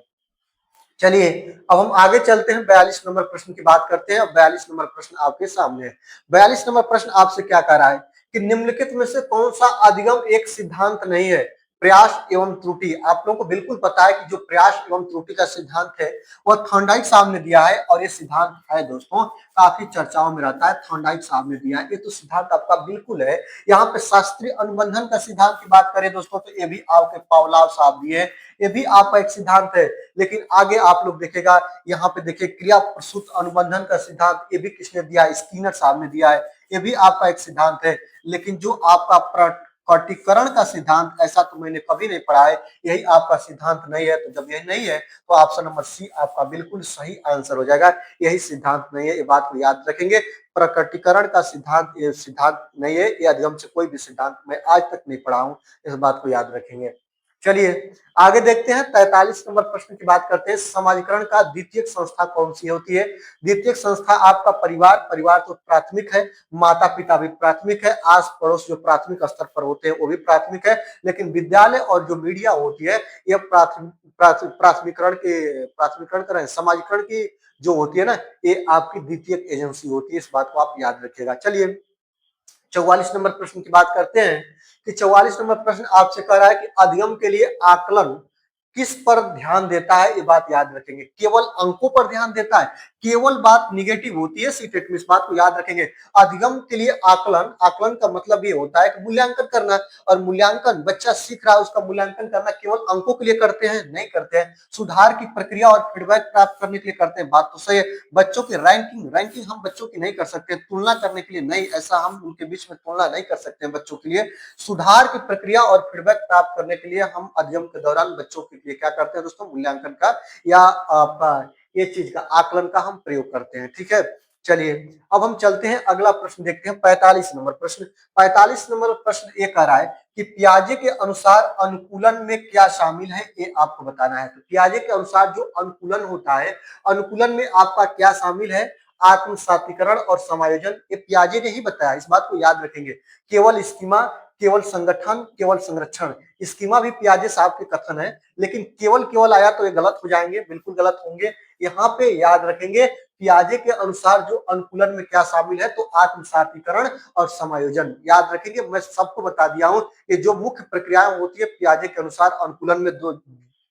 चलिए अब हम आगे चलते हैं, 42 नंबर प्रश्न की बात करते हैं। 42 नंबर प्रश्न आपके सामने है। 42 नंबर प्रश्न आपसे क्या कह रहा है कि निम्नलिखित में से कौन सा अधिगम एक सिद्धांत नहीं है। प्रयास एवं त्रुटि, आप लोगों को बिल्कुल पता है कि जो प्रयास एवं त्रुटि का सिद्धांत है वह थॉर्नडाइक साहब ने दिया है, और ये सिद्धांत है दोस्तों काफी चर्चाओं में रहता है। थॉर्नडाइक साहब ने दिया है, ये तो सिद्धांत आपका बिल्कुल है। यहाँ पे शास्त्रीय अनुबंधन का सिद्धांत की बात करें दोस्तों तो ये भी आपके पावलाव साहब दिए हैं, ये भी आपका एक सिद्धांत है। लेकिन आगे आप लोग देखेगा, यहाँ पे देखिए क्रिया प्रसूत अनुबंधन का सिद्धांत, ये भी किसने दिया है, स्किनर साहब ने दिया है, ये भी आपका एक सिद्धांत है। लेकिन जो आपका प्रकटीकरण का सिद्धांत, ऐसा तो मैंने कभी नहीं पढ़ा है, यही आपका सिद्धांत नहीं है। तो जब यही नहीं है तो ऑप्शन नंबर सी आपका बिल्कुल सही आंसर हो जाएगा, यही सिद्धांत नहीं है, ये बात को याद रखेंगे। प्रकटीकरण का सिद्धांत ये सिद्धांत नहीं है, ये अधिगम से कोई भी सिद्धांत मैं आज तक नहीं पढ़ा हूं, इस बात को याद रखेंगे। चलिए आगे देखते हैं, 43 नंबर प्रश्न की बात करते हैं। समाजीकरण का द्वितीयक संस्था कौन सी होती है। द्वितीयक संस्था आपका परिवार, परिवार तो प्राथमिक है, माता पिता भी प्राथमिक है, आस पड़ोस जो प्राथमिक स्तर पर होते हैं वो भी प्राथमिक है। लेकिन विद्यालय और जो मीडिया होती है यह प्राथमिकरण करें, समाजीकरण की जो होती है ना, ये आपकी द्वितीयक एजेंसी होती है, इस बात को आप याद रखिएगा। चलिए 44 नंबर प्रश्न की बात करते हैं कि 44 नंबर प्रश्न आपसे कह रहा है कि अधिगम के लिए आकलन किस पर ध्यान देता है, ये बात याद रखेंगे। केवल अंकों पर ध्यान देता है, केवल बात निगेटिव होती है सीटेट में, इस बात को याद रखेंगे। अधिगम के लिए आकलन, आकलन का मतलब ये होता है कि मूल्यांकन करना, और मूल्यांकन बच्चा सीख रहा है उसका मूल्यांकन करना केवल अंकों के लिए करते हैं, नहीं करते हैं, सुधार की प्रक्रिया और फीडबैक प्राप्त करने के लिए करते हैं, बात तो सही है। बच्चों की रैंकिंग हम बच्चों की नहीं कर सकते, तुलना करने के लिए नहीं, ऐसा हम उनके बीच में तुलना नहीं कर सकते हैं बच्चों के लिए। सुधार की प्रक्रिया और फीडबैक प्राप्त करने के लिए हम अधिगम के दौरान बच्चों के लिए क्या करते हैं दोस्तों, मूल्यांकन का या आपका ये चीज का आकलन का हम प्रयोग करते हैं, ठीक है। चलिए अब हम चलते हैं, अगला प्रश्न देखते हैं, 45 नंबर प्रश्न। 45 नंबर प्रश्न ये कह रहा है कि पियाजे के अनुसार अनुकूलन में क्या शामिल है, ये आपको बताना है। तो पियाजे के अनुसार जो अनुकूलन होता है, अनुकूलन में आपका क्या शामिल है, आत्मसातीकरण और समायोजन, ये पियाजे ने ही बताया, इस बात को याद रखेंगे। केवल स्कीमा, केवल संगठन, केवल संरक्षण, स्कीमा भी पियाजे साहब के कथन है, लेकिन केवल केवल आया तो ये गलत हो जाएंगे, बिल्कुल गलत होंगे। यहाँ पे याद रखेंगे पियाजे के अनुसार जो अनुकूलन में क्या शामिल है, तो आत्मसातीकरण और समायोजन याद रखेंगे। मैं सबको बता दिया हूं कि जो मुख्य प्रक्रियाएं होती है पियाजे के अनुसार अनुकूलन में,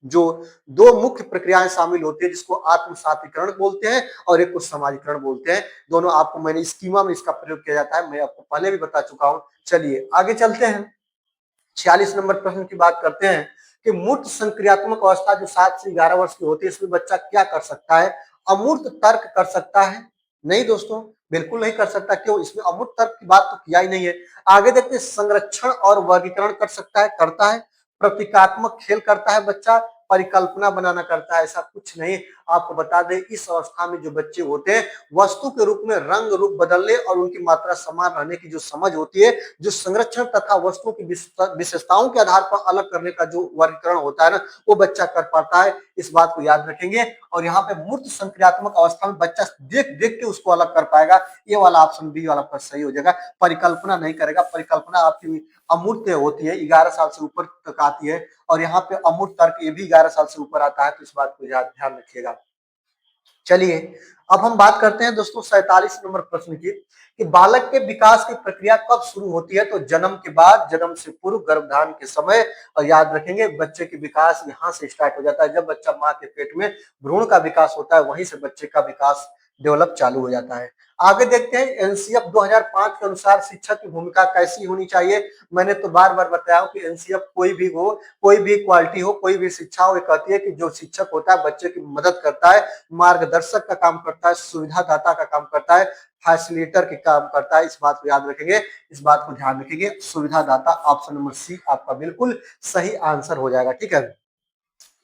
दो मुख्य प्रक्रियाएं शामिल होती है, जिसको आत्मसातीकरण बोलते हैं और एक को समाजीकरण बोलते हैं। दोनों आपको मैंने स्कीमा में इसका प्रयोग किया जाता है, मैं आपको पहले भी बता चुका हूं। चलिए आगे चलते हैं, 46 नंबर प्रश्न की बात करते हैं कि मूर्त संक्रियात्मक अवस्था जो 7 से 11 वर्ष की होती है, इसमें बच्चा क्या कर सकता है, अमूर्त तर्क कर सकता है। नहीं दोस्तों, बिल्कुल नहीं कर सकता। क्यों, इसमें अमूर्त तर्क की बात तो किया ही नहीं है। आगे देखते हैं, संरक्षण और वर्गीकरण कर सकता है, करता है। प्रतीकात्मक खेल करता है बच्चा, परिकल्पना बनाना करता है, ऐसा कुछ नहीं। आपको बता दें इस अवस्था में जो बच्चे होते हैं वस्तु के रूप में रंग रूप बदलने और उनकी मात्रा समान रहने की जो समझ होती है, जो संरक्षण तथा वस्तुओं की विशेषताओं के आधार पर अलग करने का जो वर्गीकरण होता है ना, वो बच्चा कर पाता है, इस बात को याद रखेंगे। और यहाँ पे मूर्त संक्रियात्मक अवस्था में बच्चा देख देख के उसको अलग कर पाएगा, ये वाला ऑप्शन बी वाला पर सही हो जाएगा। परिकल्पना नहीं करेगा, परिकल्पना आपकी अमूर्त होती है, 11 साल से ऊपर तक आती है, और यहाँ पे अमूर्त तर्क ये भी 11 साल से ऊपर आता है, तो इस बात को ध्यान रखिएगा। चलिए अब हम बात करते हैं दोस्तों 47 नंबर प्रश्न की, कि बालक के विकास की प्रक्रिया कब शुरू होती है, तो जन्म के बाद, जन्म से पूर्व, गर्भधारण के समय। और याद रखेंगे बच्चे की विकास यहाँ से स्टार्ट हो जाता है, जब बच्चा माँ के पेट में भ्रूण का विकास होता है, वहीं से बच्चे का विकास डेवलप चालू हो जाता है। आगे देखते हैं एनसीएफ 2005 के अनुसार शिक्षक की भूमिका कैसी होनी चाहिए। मैंने तो बार बार बताया हूं कि एनसीएफ कोई भी हो, कोई भी क्वालिटी हो, कोई भी शिक्षा हो, ये कहती है कि जो शिक्षक होता है बच्चे की मदद करता है, मार्गदर्शक का काम करता है, सुविधादाता का काम करता है, फैसिलिटेटर के काम करता है। इस बात को याद रखेंगे, इस बात को ध्यान रखेंगे। सुविधादाता ऑप्शन नंबर सी आपका बिल्कुल सही आंसर हो जाएगा। ठीक है,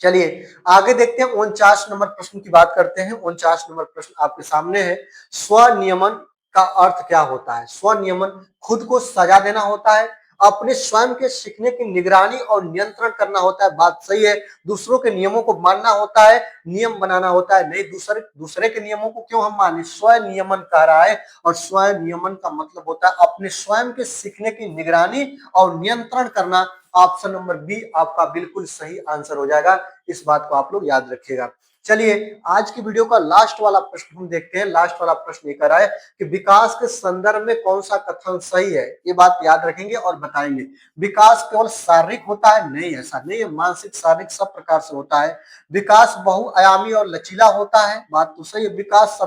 चलिए आगे देखते हैं। 49 नंबर प्रश्न की बात करते हैं। 49 नंबर प्रश्न आपके सामने है। स्वनियमन का अर्थ क्या होता है? स्वनियमन खुद को सजा देना होता है, अपने स्वयं के सीखने की निगरानी और नियंत्रण करना होता है। बात सही है। दूसरों के नियमों को मानना होता है, नियम बनाना होता है। नहीं, दूसरे के नियमों को क्यों हम माने? स्वनियमन कह रहा है, और स्वनियमन का मतलब होता है अपने स्वयं के सीखने की निगरानी और नियंत्रण करना। ऑप्शन नंबर बी आपका बिल्कुल सही आंसर हो जाएगा। इस बात को आप लोग याद रखिएगा। चलिए आज की वीडियो का लास्ट वाला प्रश्न हम देखते हैं। लास्ट वाला प्रश्न ये कह रहा है कि विकास के संदर्भ में कौन सा कथन सही है? ये बात याद रखेंगे और बताएंगे। विकास केवल शारीरिक होता है? नहीं, ऐसा नहीं है। मानसिक, शारीरिक सब प्रकार से होता है। विकास बहुआयामी और लचीला होता है? बात तो सही है। विकास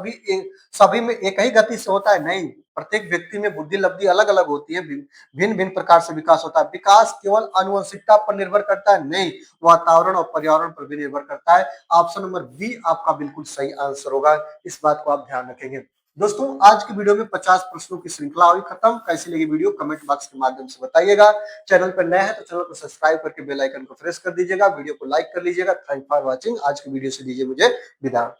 सभी में एक ही गति से होता है? नहीं, प्रत्येक व्यक्ति में बुद्धि लब्धि अलग अलग होती है, भिन्न भिन्न प्रकार से विकास होता है। विकास केवल आनुवंशिकता पर निर्भर करता है? नहीं, वातावरण और पर्यावरण पर भी निर्भर करता है। ऑप्शन नंबर बी आपका बिल्कुल सही आंसर होगा। इस बात को आप ध्यान रखेंगे। दोस्तों आज की वीडियो में 50 प्रश्नों की श्रृंखला हुई खत्म। कैसी लगी वीडियो कमेंट बॉक्स के माध्यम से बताइएगा। चैनल पर नए हैं तो चैनल को सब्सक्राइब करके बेल आइकन को प्रेस कर दीजिएगा, वीडियो को लाइक कर लीजिएगा। Thank for watching. आज की वीडियो से दीजिए मुझे विदा।